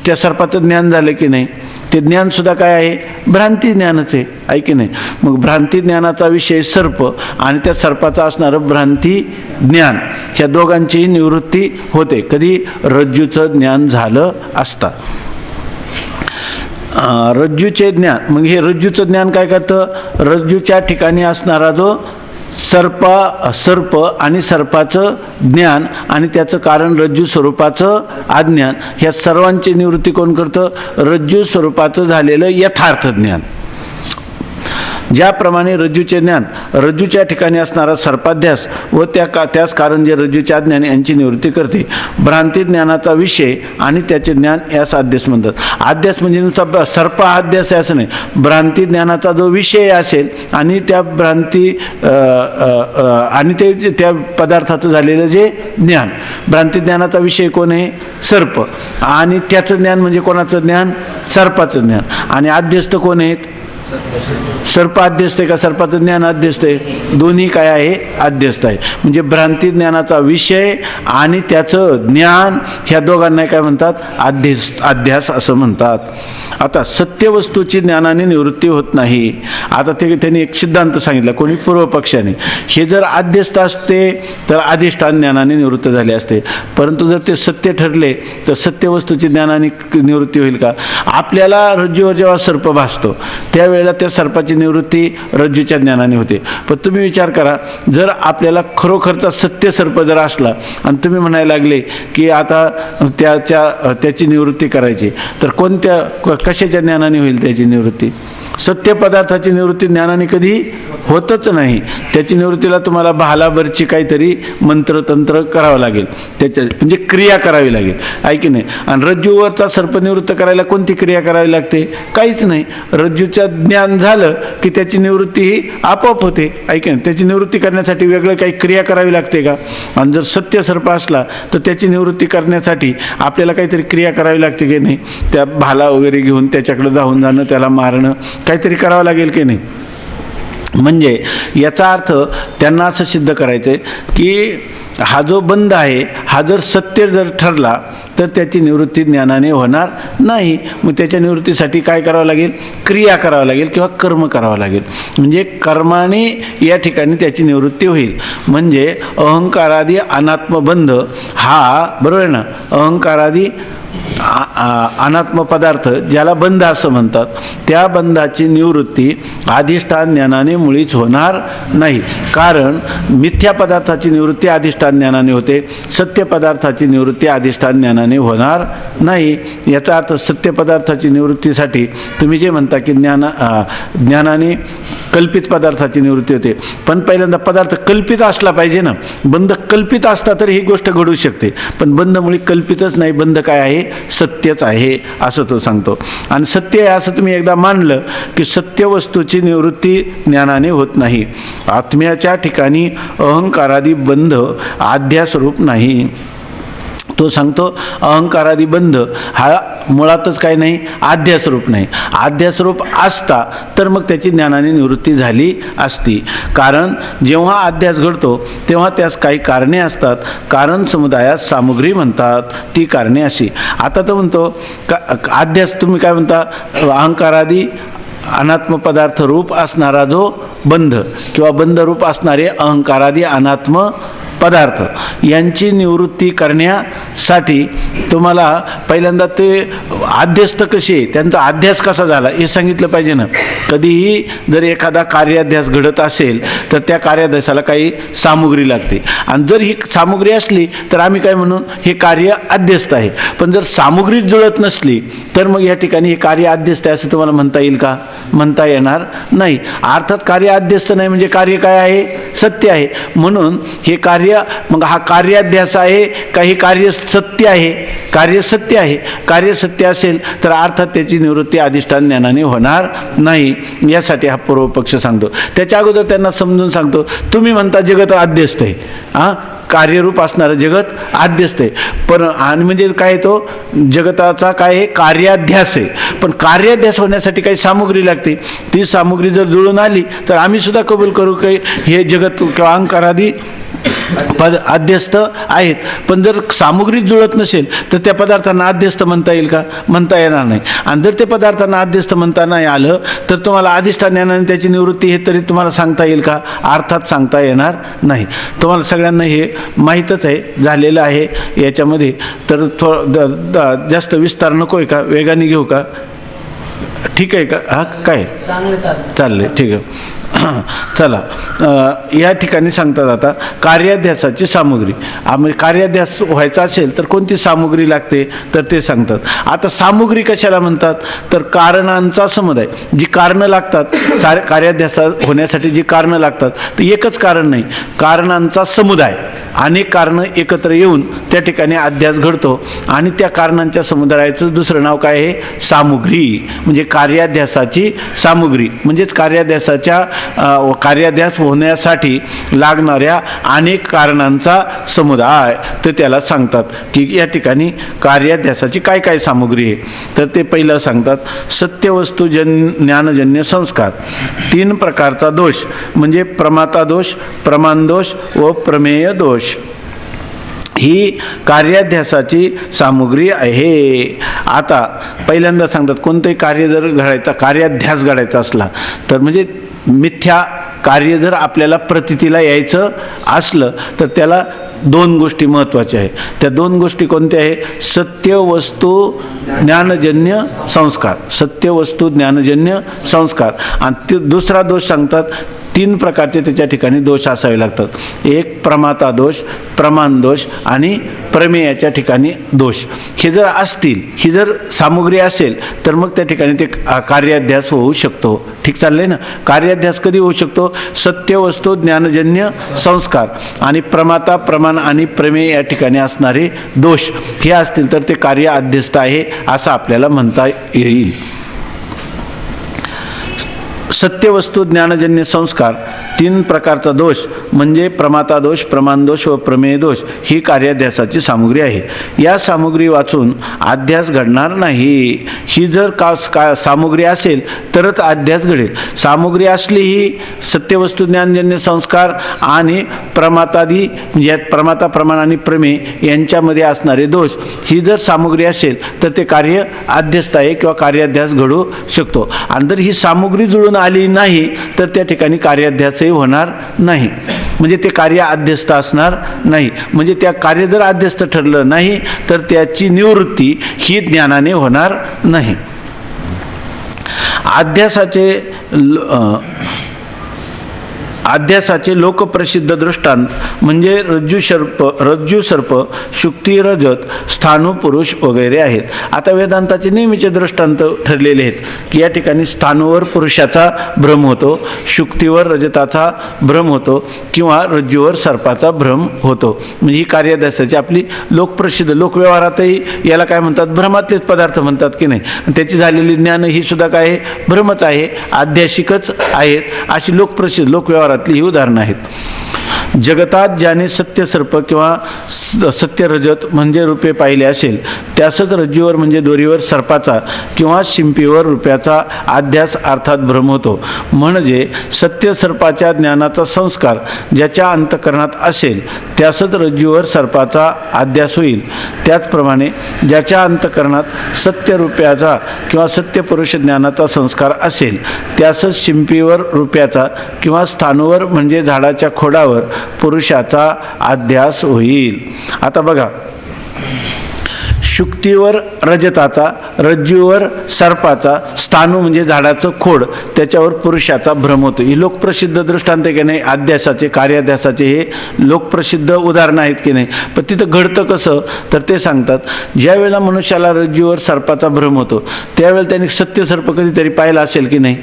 त्या सर्पाचं ज्ञान झालं की नाही, ते ज्ञानसुद्धा काय आहे? भ्रांती ज्ञानच आहे, आहे की नाही? मग भ्रांती ज्ञानाचा विषय सर्प आणि त्या सर्पाचा असणारं भ्रांती ज्ञान, ह्या दोघांचीही निवृत्ती होते. कधी? रज्जूचं ज्ञान झालं असता. रज्जूचे ज्ञान, मग हे रज्जूचं ज्ञान काय करतं? रज्जूच्या ठिकाणी असणारा जो सर्प आणि सर्पाचं ज्ञान आणि त्याचं कारण रज्जू स्वरूपाचं अज्ञान, ह्या सर्वांची निवृत्ती कोण करतं? रज्जू स्वरूपाचं झालेलं यथार्थ ज्ञान. ज्याप्रमाणे रज्जूचे ज्ञान रज्जूच्या ठिकाणी असणारा सर्पाध्यास व त्यास कारण जे रज्जूचे अज्ञान यांची निवृत्ती करते. भ्रांती ज्ञानाचा विषय आणि त्याचे ज्ञान यास अध्यास म्हणतात. अध्यास म्हणजे नुसता सर्प अध्यास आहे असं नाही. भ्रांती ज्ञानाचा जो विषय असेल आणि त्या भ्रांती आणि ते त्या पदार्थाचं झालेलं जे ज्ञान, भ्रांती ज्ञानाचा विषय कोण आहे? सर्प. आणि त्याचं ज्ञान म्हणजे कोणाचं ज्ञान? सर्पाचं ज्ञान. आणि अध्यस्त कोण आहेत? सर्प अध्यस्त आहे का सर्पाचं ज्ञान अध्यस्त आहे? दोन्ही काय आहे? अध्यस्त आहे. म्हणजे भ्रांती ज्ञानाचा विषय आणि त्याचं ज्ञान, ह्या दोघांना काय म्हणतात? अध्यास असं म्हणतात. आता सत्यवस्तूची ज्ञानाने निवृत्ती होत नाही. आता त्यांनी एक सिद्धांत सांगितला कोणी पूर्वपक्षाने, हे जर अध्यस्त असते तर अधिष्ठान ज्ञानाने निवृत्त झाले असते. परंतु जर ते सत्य ठरले तर सत्यवस्तूची ज्ञानाने निवृत्ती होईल का? आपल्याला रज्जूवर जेव्हा सर्प भासतो त्यावेळेला त्या सर्पाची निवृत्ती रज्जूच्या ज्ञानाने होते. पण तुम्ही विचार करा, जर आपल्याला खरोखरचा सत्य सर्प जर असला आणि तुम्ही म्हणायला लागले की आता त्याची निवृत्ती करायची, तर कशाच्या ज्ञानाने होईल त्याची निवृत्ती? सत्य पदार्थाची निवृत्ती ज्ञानाने कधी होतच नाही. त्याची निवृत्तीला तुम्हाला भालाभरची काहीतरी मंत्रतंत्र करावं लागेल, त्याच्या म्हणजे क्रिया करावी लागेल, आहे की नाही? आणि रज्जूवरचा सर्प निवृत्त करायला कोणती क्रिया करावी लागते? काहीच नाही. रज्जूचं ज्ञान झालं की त्याची निवृत्ती ही आपोआप होते, आहे की नाही? त्याची निवृत्ती करण्यासाठी वेगळं काही क्रिया करावी लागते का? आणि जर सत्य सर्प असला तर त्याची निवृत्ती करण्यासाठी आपल्याला काहीतरी क्रिया करावी लागते की नाही? त्या भाला वगैरे घेऊन त्याच्याकडे धावून जाणं, त्याला मारणं, काहीतरी करावं लागेल की नाही? म्हणजे याचा अर्थ त्यांना असं सिद्ध करायचं आहे की हा जो बंध आहे हा जर सत्य जर ठरला तर त्याची निवृत्ती ज्ञानाने होणार नाही. मग त्याच्या निवृत्तीसाठी काय करावं लागेल? क्रिया करावं लागेल किंवा कर्म करावं लागेल. म्हणजे कर्माने या ठिकाणी त्याची निवृत्ती होईल. म्हणजे अहंकारादी अनात्मबंध हा, बरोबर आहे ना, अहंकारादी अनात्म पदार्थ ज्याला बंध असं म्हणतात, त्या बंधाची निवृत्ती अधिष्ठान ज्ञानाने मुळीच होणार नाही. कारण मिथ्या पदार्थाची निवृत्ती अधिष्ठान ज्ञानाने होते, सत्य पदार्थाची निवृत्ती अधिष्ठान ज्ञानाने होणार नाही. याचा अर्थ सत्य पदार्थाची निवृत्तीसाठी तुम्ही जे म्हणता की ज्ञानाने कल्पित पदार्थाची निवृत्ती होते, पण पहिल्यांदा पदार्थ कल्पित असला पाहिजे ना. बंध कल्पित असता तर ही गोष्ट घडू शकते, पण बंध मुळी कल्पितच नाही. बंध काय आहे? सत्यच आहे असं तो सांगतो. आणि सत्य आहे असं तुम्ही एकदा मानलं की सत्य वस्तूची निवृत्ती ज्ञानाने होत नाही. आत्म्याच्या ठिकाणी अहंकारादी बंध आध्यास्वरूप नाही. तो सांगतो अहंकारादी बंध हा मुळातच काय नाही, आध्यासरूप नाही. आध्यासरूप असता तर मग त्याची ज्ञानाने निवृत्ती झाली असती. कारण जेव्हा अध्यास घडतो तेव्हा त्यास काही कारणे असतात. कारण समुदायास सामुग्री म्हणतात, ती कारणे अशी. आता तो म्हणतो अध्यास तुम्ही काय म्हणता, अहंकारादी अनात्म पदार्थ रूप असणारा जो बंध किंवा बंधरूप असणारे अहंकारादी अनात्म पदार्थ यांची निवृत्ती करण्यासाठी तुम्हाला पहिल्यांदा ते अध्यस्त कसे आहे, त्यांचा अध्यास कसा झाला हे सांगितलं पाहिजे ना. कधीही जर एखादा कार्याध्यास घडत असेल तर त्या कार्याध्यासाला काही सामुग्री लागते, आणि जर ही सामुग्री असली तर आम्ही काय म्हणून हे कार्य अध्यस्त आहे. पण जर सामुग्रीच जुळत नसली तर मग या ठिकाणी हे कार्य अध्यस्त आहे असं तुम्हाला म्हणता येईल का? म्हणता येणार नाही. अर्थात कार्य अध्यस्त नाही म्हणजे कार्य काय आहे, सत्य आहे. म्हणून हे कार्य, मग हा कार्याध्यास आहे का हे कार्य सत्य आहे? कार्य सत्य आहे. कार्य सत्य असेल तर अर्थात त्याची निवृत्ती अधिष्ठान ज्ञानाने होणार नाही. यासाठी हा पूर्वपक्ष सांगतो. त्याच्या अगोदर त्यांना समजून सांगतो, तुम्ही म्हणता जगत अध्यस्त आहे, कार्यरूप असणारं जगत अध्यस्त आहे. पण आणि म्हणजे काय, तो जगताचा काय आहे, कार्याध्यास आहे. पण कार्याध्यास होण्यासाठी काही सामुग्री लागते. ती सामुग्री जर जुळून आली तर आम्ही सुद्धा कबूल करू की हे जगत किंवा अहंकारादी अध्यस्त आहेत. पण जर सामुग्री जुळत नसेल तर त्या पदार्थांना अध्यस्त म्हणता येईल का? म्हणता येणार नाही. आणि जर ते पदार्थांना अध्यस्त म्हणता नाही आलं तर तुम्हाला अधिष्ठान ज्ञानाने त्याची निवृत्ती हे तरी तुम्हाला सांगता येईल का? अर्थात सांगता येणार नाही. तुम्हाला सगळ्यांना हे माहीतच आहे, झालेलं आहे याच्यामध्ये. तर जास्त विस्तार नको आहे का? वेगाने घेऊ का? ठीक आहे का? हा काय चाललंय? ठीक आहे. चला, या ठिकाणी सांगतात आता कार्याध्यासाची सामुग्री. कार्याध्यास व्हायचा असेल तर कोणती सामुग्री लागते तर ते सांगतात. आता सामुग्री कशाला म्हणतात तर कारणांचा समुदाय. जी कारणं लागतात कार्याध्यास होण्यासाठी, जी कारणं लागतात तर एकच कारण नाही, कारणांचा समुदाय. अनेक कारणं एकत्र येऊन त्या ठिकाणी अध्यास घडतो आणि त्या कारणांच्या समुदायाचं दुसरं नाव काय आहे, सामुग्री. म्हणजे कार्याध्यासाची सामुग्री म्हणजेच कार्याध्यास होण्यासाठी लागणाऱ्या अनेक कारणांचा समुदाय. तर त्याला सांगतात की या ठिकाणी कार्याध्यासाची काय काय सामुग्री आहे. तर ते पहिलं सांगतात सत्यवस्तू ज्ञानजन्य संस्कार. 3 प्रकारचा दोष म्हणजे प्रमाता दोष, प्रमाण दोष व प्रमेय दोष ही कार्याध्यासाची सामुग्री आहे. आता पहिल्यांदा सांगतात कोणतंही कार्य जर घडायचा, कार्याध्यास घडायचा असला तर म्हणजे मिथ्या कार्य जर आपल्याला प्रतीतीला यायचं असलं तर त्याला 2 गोष्टी महत्त्वाच्या आहेत. त्या 2 गोष्टी कोणत्या आहे? सत्य वस्तू ज्ञानजन्य संस्कार. सत्य वस्तू ज्ञानजन्य संस्कार. आणि दुसरा दोष सांगतात 3 प्रकारचे त्याच्या ठिकाणी दोष असावे लागतात. एक प्रमाता दोष, प्रमाण दोष आणि प्रमेयाच्या ठिकाणी दोष. हे जर असतील, ही जर सामुग्री असेल तर मग त्या ठिकाणी ते कार्याध्यास होऊ शकतो. ठीक चाललंय ना? कार्याध्यास कधी होऊ शकतो? सत्य वस्तू ज्ञानजन्य संस्कार आणि प्रमाता, प्रमाण आणि प्रमेय या ठिकाणी असणारे दोष हे असतील तर ते कार्य अध्यस्त आहे असं आपल्याला म्हणता येईल. सत्यवस्तू ज्ञानजन्य संस्कार 3 प्रकारचा दोष म्हणजे प्रमाता दोष, प्रमाण दोष व प्रमेय दोष ही कार्याध्यासाची सामुग्री आहे. या सामुग्री वाचून अध्यास घडणार नाही. ही जर सामुग्री असेल तरच अध्यास घडेल. सामुग्री असली ही सत्यवस्तू ज्ञानजन्य संस्कार आणि प्रमातादी म्हणजे प्रमाता, प्रमाण आणि प्रमेय यांच्यामध्ये असणारे दोष, ही जर सामुग्री असेल तर ते कार्य अध्यस्त आहे किंवा कार्याध्यास घडू शकतो. आणि जर ही सामुग्री जुळून आली नाही तर त्या ठिकाणी कार्याध्यासही होणार नाही. म्हणजे ते कार्य अध्यस्त असणार नाही. म्हणजे त्या कार्य जर अध्यस्त ठरलं नाही तर त्याची निवृत्ती ही ज्ञानाने होणार नाही. अध्यासाचे लोकप्रसिद्ध दृष्टांत म्हणजे रज्जू सर्प, शुक्ती रजत, स्थाणू पुरुष वगैरे आहेत. आता वेदांताचे नेहमीचे दृष्टांत ठरलेले आहेत की या ठिकाणी स्थाणूवर पुरुषाचा भ्रम होतो, शुक्तीवर रजताचा भ्रम होतो किंवा रज्जूवर सर्पाचा भ्रम होतो. म्हणजे ही कार्याध्यासाची आपली लोकप्रसिद्ध, लोकव्यवहारातही याला काय म्हणतात, भ्रमातलेच पदार्थ म्हणतात की नाही. त्याची झालेली ज्ञान ही सुद्धा काय आहे, भ्रमच आहे, आध्यासिकच आहेत. अशी लोकप्रसिद्ध लोकव्यवहारातली ही उदाहरणं आहेत. जगतात ज्याने सत्य सर्प किंवा सत्य रजत म्हणजे रूपे पाहिले असेल त्यासच रज्जूवर म्हणजे दोरीवर सर्पाचा किंवा शिंपीवर रूप्याचा अध्यास अर्थात भ्रम होतो. म्हणजे सत्य सर्पाच्या ज्ञानाचा संस्कार ज्याच्या अंतःकरणात असेल त्यासच रज्जूवर सर्पाचा अध्यास होईल. त्याचप्रमाणे ज्याच्या अंतःकरणात सत्य रूप्याचा किंवा सत्य पुरुष ज्ञानाचा संस्कार असेल त्यासच शिंपीवर रूप्याचा किंवा स्थानूवर म्हणजे झाडाच्या खोडावर पुरुषाचा अध्यास होईल. आता बघा, शुक्तीवर रजताचा, रज्जूवर सर्पाचा, स्थानू म्हणजे झाडाचं खोड त्याच्यावर पुरुषाचा भ्रम होतो. ही लोकप्रसिद्ध दृष्टांत आहे की नाही, अध्यासाचे कार्याध्यासाचे हे लोकप्रसिद्ध उदाहरणं आहेत की नाही. पण तिथं घडतं कसं तर ते सांगतात, ज्या वेळेला मनुष्याला रज्जूवर सर्पाचा भ्रम होतो त्यावेळेला त्यांनी सत्य सर्प कधीतरी पाहिला असेल की नाही.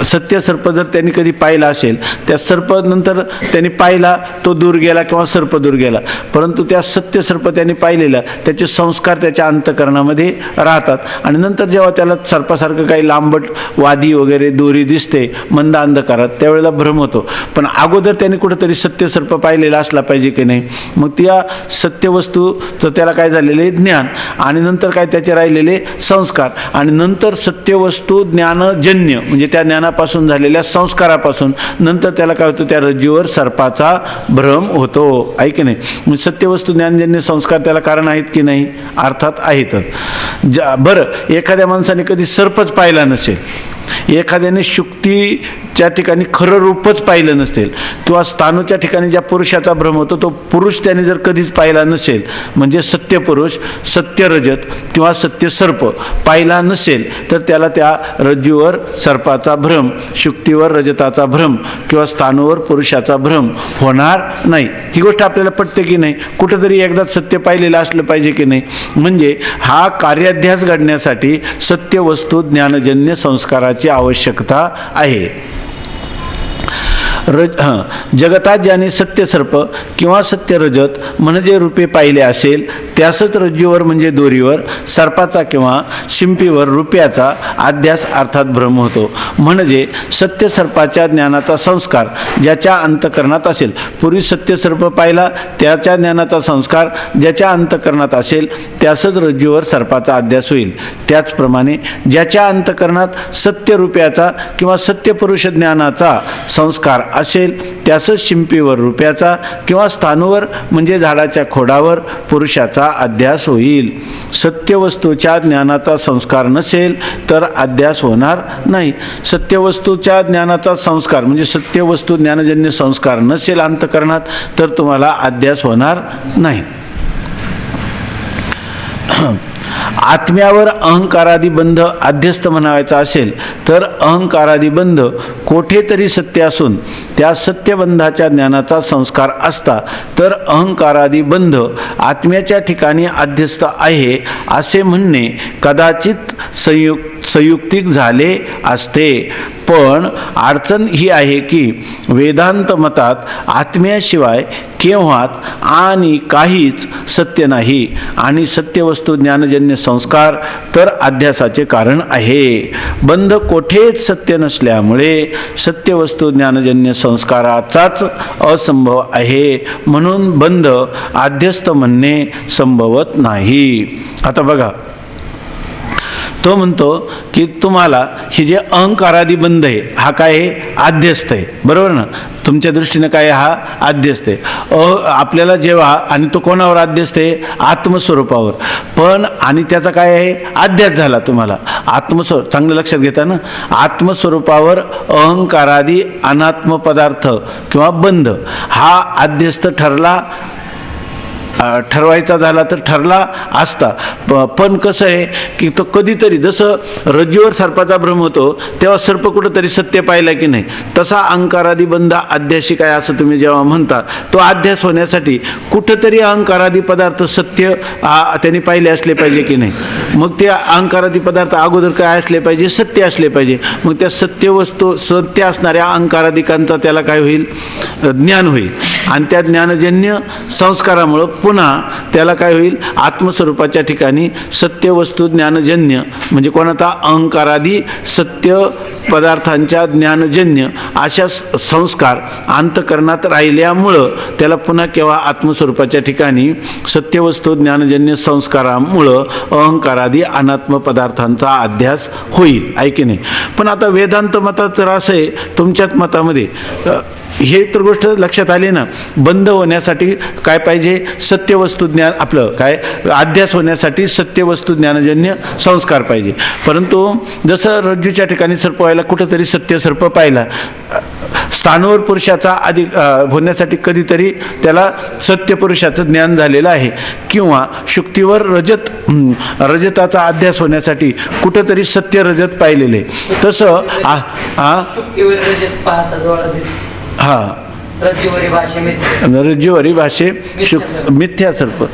सत्य सर्प जर त्यांनी कधी पाहिला असेल, त्या सर्प नंतर त्यांनी पाहिला तो दूर गेला किंवा सर्प दूर गेला, परंतु त्या सत्य सर्प त्यांनी पाहिलेला त्याचे संस्कार त्याच्या अंतःकरणामध्ये राहतात. आणि नंतर जेव्हा त्याला सर्पासारखं काही लांबट वादी वगैरे दोरी दिसते मंद अंधकारात त्यावेळेला भ्रम होतो. पण अगोदर त्यांनी कुठंतरी सत्य सर्प पाहिलेला असला पाहिजे की नाही. मग त्या सत्यवस्तू तर त्याला काय झालेले ज्ञान आणि नंतर काय त्याचे राहिलेले संस्कार आणि नंतर सत्यवस्तू ज्ञानजन्य म्हणजे त्या ज्ञानापासून झालेल्या संस्कारापासून नंतर त्याला काय होतं, त्या रज्जूवर सर्पाचा भ्रम होतो. आहे की नाही. म्हणजे सत्यवस्तू ज्ञानजन्य संस्कार त्याला कारण आहेत की नाही, अर्थात आहेतच. बरं, एखाद्या माणसाने कधी सर्पच पाहिला नसेल, एखाद्याने शुक्तीच्या ठिकाणी खरं रूपच पाहिलं नसेल किंवा स्थानूच्या ठिकाणी ज्या पुरुषाचा भ्रम होतो तो पुरुष त्याने जर कधीच पाहिला नसेल म्हणजे सत्य पुरुष, सत्य रजत किंवा सत्य सर्प पाहिला नसेल तर त्याला त्या रज्जूवर सर्पाचा भ्रम, शुक्तीवर रजताचा भ्रम किंवा स्थानूवर पुरुषाचा भ्रम होणार नाही. ही गोष्ट आपल्याला पटते की नाही. कुठंतरी एकदाच सत्य पाहिलेलं असलं पाहिजे की नाही. म्हणजे हा कार्याध्यास घडण्यासाठी सत्य वस्तू ज्ञानजन्य संस्काराची आवश्यकता आहे. जगतात ज्याने सत्य सर्प किंवा सत्य रजत म्हणजे रूपे पाहिले असेल त्यासच रज्जूवर म्हणजे दोरीवर सर्पाचा किंवा शिंपीवर रूप्याचा अध्यास अर्थात भ्रम होतो. म्हणजे सत्य सर्पाच्या ज्ञानाचा संस्कार ज्याच्या अंतःकरणात असेल, पूर्वी सत्य सर्प पाहिला त्याच्या ज्ञानाचा संस्कार ज्याच्या अंतःकरणात असेल त्यासच रज्जूवर सर्पाचा अध्यास होईल. त्याचप्रमाणे ज्याच्या अंतःकरणात सत्य रूप्याचा किंवा सत्य पुरुष ज्ञानाचा संस्कार असेल त्यासच शिंपीवर रूप्याचा किंवा स्थानूवर म्हणजे झाडाच्या खोडावर पुरुषाचा अध्यास होईल. सत्यवस्तूच्या ज्ञानाचा संस्कार नसेल तर अध्यास होणार नाही. सत्यवस्तूच्या ज्ञानाचा संस्कार म्हणजे सत्यवस्तू ज्ञानजन्य संस्कार नसेल अंतःकरणात तर तुम्हाला अध्यास होणार नाही. आत्म्यावर अहंकारादी बंध अध्यस्त म्हणायचा असेल तर अहंकारादी बंध कोठेतरी सत्य असून त्या सत्यबंधाच्या ज्ञानाचा संस्कार असता तर अहंकारादी बंध आत्म्याच्या ठिकाणी अध्यस्त आहे असे म्हणणे कदाचित संयुक्तिक झाले असते. पण अडचण ही आहे की वेदांत मतात आत्म्याशिवाय केव्हाच आणि काहीच सत्य नाही आणि सत्यवस्तू ज्ञानजन्य संस्कार तर अध्यासाचे कारण आहे. बंध कोठेच सत्य नसल्यामुळे सत्यवस्तू ज्ञानजन्य संस्काराचाच असंभव आहे. म्हणून बंध अध्यस्त म्हणणे संभवत नाही. आता बघा, तो म्हणतो की तुम्हाला हे जे अहंकारादी बंध आहे हा काय आहे, अध्यस्त आहे. बरोबर ना. तुमच्या दृष्टीने काय हा अध्यस्त आहे. आपल्याला जेव्हा आणि तो कोणावर अध्यस्त आहे, आत्मस्वरूपावर. पण आणि त्याचा काय आहे, अध्यास झाला तुम्हाला आत्मस्वरूप. चांगलं लक्षात घेता ना. आत्मस्वरूपावर अहंकारादी अनात्म पदार्थ किंवा बंध हा अध्यस्त ठरवायचा झाला तर ठरला असता. पण कसं आहे की तो कधीतरी जसं रज्जूवर सर्पाचा भ्रम होतो तेव्हा सर्प कुठंतरी सत्य पाहिला की नाही, तसा अहंकारादी बंध अध्यासिक आहे असं तुम्ही जेव्हा म्हणता तो अध्यास होण्यासाठी कुठंतरी अहंकारादी पदार्थ सत्य त्यांनी पाहिले असले पाहिजे की नाही. मग ते अहंकारादी पदार्थ अगोदर काय असले पाहिजे? सत्य असले पाहिजे. मग त्या सत्य वस्तू सत्य असणाऱ्या अहंकारादिकांचा त्याला काय होईल? ज्ञान होईल. आणि त्या ज्ञानजन्य संस्कारामुळं पुन्हा त्याला काय होईल? आत्मस्वरूपाच्या ठिकाणी सत्य वस्तू ज्ञानजन्य म्हणजे कोणाचा? अहंकारादी सत्य पदार्थांच्या ज्ञानजन्य अशा संस्कार अंतःकरणात राहिल्यामुळं त्याला पुन्हा केव्हा आत्मस्वरूपाच्या ठिकाणी सत्यवस्तू ज्ञानजन्य संस्कारामुळं अहंकारादी अनात्म पदार्थांचा अध्यास होईल. आहे की नाही? पण आता वेदांत मतात तर असं आहे, तुमच्याच मतामध्ये हे तर गोष्ट लक्षात आली ना, बंद होण्यासाठी काय पाहिजे? सत्यवस्तू ज्ञान, आपलं काय अध्यास होण्यासाठी सत्यवस्तू ज्ञानजन्य संस्कार पाहिजे. परंतु जसं रज्जूच्या ठिकाणी सर्प व्हायला कुठंतरी सत्य सर्प पाहिला, स्थानवर पुरुषाचा अधिक होण्यासाठी कधीतरी त्याला सत्य पुरुषाचं ज्ञान झालेलं आहे, किंवा शुक्तीवर रजताचा अध्यास होण्यासाठी कुठंतरी सत्य रजत पाहिलेले. तसं हां रज्जुवरी भाषे मिथ्या सर्प,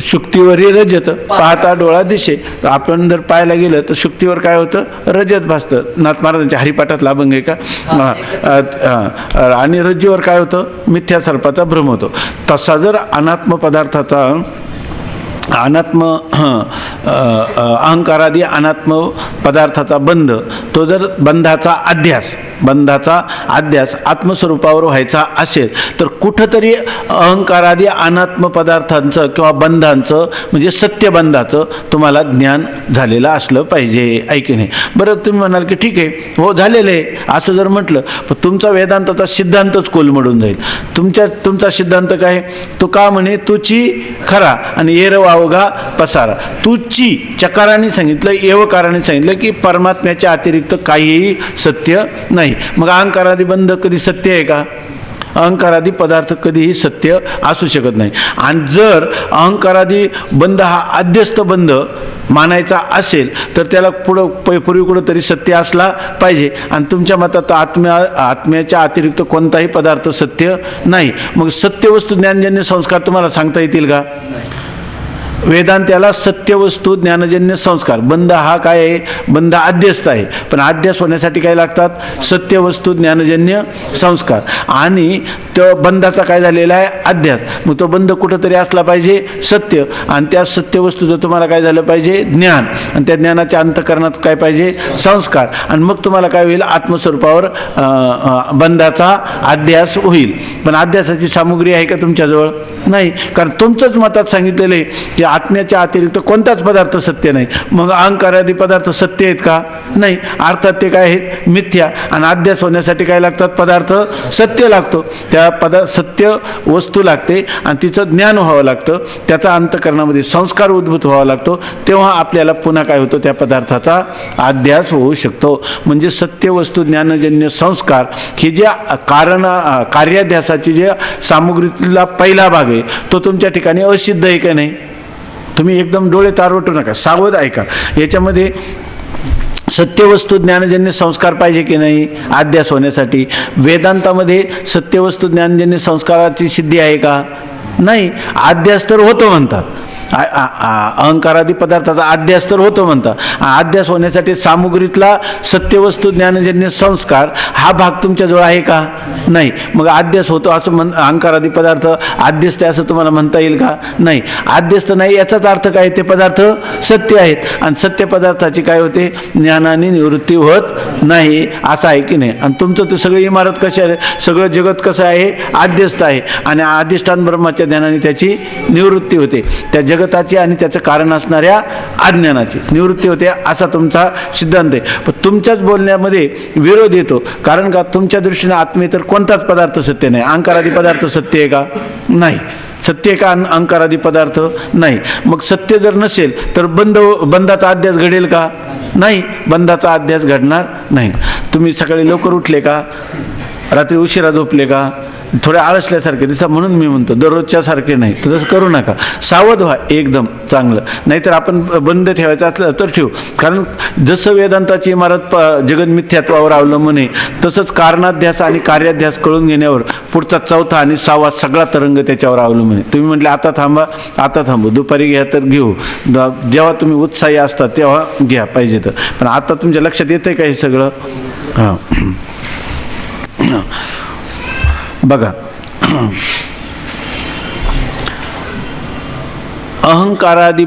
शुक्तीवरी रजत पाहता डोळा दिसे. आपण जर पाहायला गेलं तर शुक्तीवर काय होतं? रजत भासतं. नाथ महाराजांच्या हरिपाठातला अभंग आहे का? आणि रज्जूवर काय होतं? मिथ्या सर्पाचा भ्रम होतो. तसा जर अनात्म पदार्थाचा अहंकारादी अनात्म पदार्थाचा बंध, तो जर बंधाचा अध्यास आत्मस्वरूपावर व्हायचा असेल तर कुठंतरी अहंकारादी अनात्म पदार्थांचं किंवा बंधांचं म्हणजे सत्यबंधाचं तुम्हाला ज्ञान झालेलं असलं पाहिजे. ऐकी नाही? बरं, तुम्ही म्हणाल की ठीक आहे, हो झालेलं आहे असं जर म्हटलं, पण तुमचा वेदांताचा सिद्धांतच कोलमडून जाईल. तुमचा सिद्धांत काय? तो का म्हणे? तुची खरा आणि एरवावगा पसारा. तुची चकाराने सांगितलं, एवकाराने सांगितलं की परमात्म्याच्या अतिरिक्त काहीही सत्य नाही. मग अहंकारादी बंध कधी सत्य आहे का? अहंकारादी पदार्थ कधीही सत्य असू शकत नाही. आणि जर अहंकारादी बंध हा अध्यस्त बंध मानायचा असेल तर त्याला पूर्वी कुठं तरी सत्य असला पाहिजे. आणि तुमच्या मतात आत्म्याच्या अतिरिक्त कोणताही पदार्थ सत्य नाही. मग सत्यवस्तू ज्ञानजन्य संस्कार तुम्हाला सांगता येतील का? वेदांत्याला सत्यवस्तू ज्ञानजन्य संस्कार, बंध हा काय आहे? बंध अध्यस्त आहे. पण अध्यास होण्यासाठी काय लागतात? सत्यवस्तू ज्ञानजन्य संस्कार. आणि तो बंधाचा काय झालेला आहे? अध्यास. मग तो बंध कुठंतरी असला पाहिजे सत्य, आणि त्या सत्यवस्तूचं तुम्हाला काय झालं पाहिजे? ज्ञान. आणि त्या ज्ञानाच्या अंतःकरणात काय पाहिजे? संस्कार. आणि मग तुम्हाला काय होईल? आत्मस्वरूपावर बंधाचा अध्यास होईल. पण अध्यासाची सामुग्री आहे का तुमच्याजवळ? नाही. कारण तुमचंच मतात सांगितलेलं आहे की आत्म्याच्या अतिरिक्त कोणताच पदार्थ सत्य नाही. मग अहंकारादी पदार्थ सत्य आहेत का? नाही. अर्थात ते काय आहेत? मिथ्या. आणि अध्यास होण्यासाठी काय लागतात? पदार्थ सत्य लागतो. त्या सत्य वस्तू लागते आणि तिचं ज्ञान व्हावं लागतं, त्याचा अंतःकरणामध्ये संस्कार उद्भूत व्हावा लागतो, तेव्हा आपल्याला पुन्हा काय होतं? त्या पदार्थाचा अध्यास होऊ शकतो. म्हणजे सत्य वस्तू ज्ञानजन्य संस्कार हे जे कार्याध्यासाची जे सामुग्रीतला पहिला भाग आहे तो तुमच्या ठिकाणी असिद्ध आहे का नाही? तुम्ही एकदम डोळे तारवटू नका, सावध ऐका. याच्यामध्ये सत्यवस्तू ज्ञानजन्य संस्कार पाहिजे की नाही अध्यास होण्यासाठी? वेदांतामध्ये सत्यवस्तू ज्ञानजन्य संस्काराची सिद्धी आहे का? नाही. अध्यास तर होतो म्हणतात, अहंकारादी पदार्थाचा अध्यास तर होतो म्हणतात. अध्यास होण्यासाठी सामुग्रीतला सत्यवस्तू ज्ञानजन्य संस्कार हा भाग तुमच्याजवळ आहे का? नाही. मग अध्यास होतो असं अहंकारादी पदार्थ अध्यस्त असं तुम्हाला म्हणता येईल का? नाही. अध्यस्त नाही याचाच अर्थ काय? ते पदार्थ सत्य आहेत. आणि सत्य पदार्थाची काय होते? ज्ञानाने निवृत्ती होत नाही. असं आहे की नाही? आणि तुमचं तर सगळी इमारत कशी आहे? सगळं जगत कसं आहे? अध्यस्त आहे. आणि अधिष्ठान ब्रह्माच्या ज्ञानाने त्याची निवृत्ती होते. त्या जगताची आणि त्याचं कारण असणाऱ्या अज्ञानाची निवृत्ती होते असा तुमचा सिद्धांत आहे. पण तुमच्याच बोलण्यामध्ये विरोध येतो. कारण का? तुमच्या दृष्टीने आत्मेतर कोणताच पदार्थ सत्य नाही. अहंकारादी पदार्थ सत्य आहे का? नाही. सत्य आहे का अहंकारादी पदार्थ? नाही. मग सत्य जर नसेल तर बंधाचा अध्यास घडेल का? नाही. बंधाचा अध्यास घडणार नाही. तुम्ही सकाळी लवकर उठले का? रात्री उशिरा झोपले का? थोडे आळसल्यासारखे दिसतात, म्हणून मी म्हणतो दररोजच्या सारखे नाही, तर तसं करू नका. सावध व्हा एकदम चांगलं. नाहीतर आपण बंद ठेवायचं असलं तर ठेवू. कारण जसं वेदांताची इमारत जगन मिथ्यात्वावर अवलंबून आहे, तसंच कारणाध्यास आणि कार्याध्यास कळून घेण्यावर पुढचा चौथा आणि 6वा सगळा तरंग त्याच्यावर अवलंबून आहे. तुम्ही म्हटले आता थांबा, आता थांबू, दुपारी घ्या तर घेऊ, जेव्हा तुम्ही उत्साही असता तेव्हा घ्या पाहिजे तर. पण आता तुमच्या लक्षात येतंय का हे सगळं? हां बघा, अहंकारादी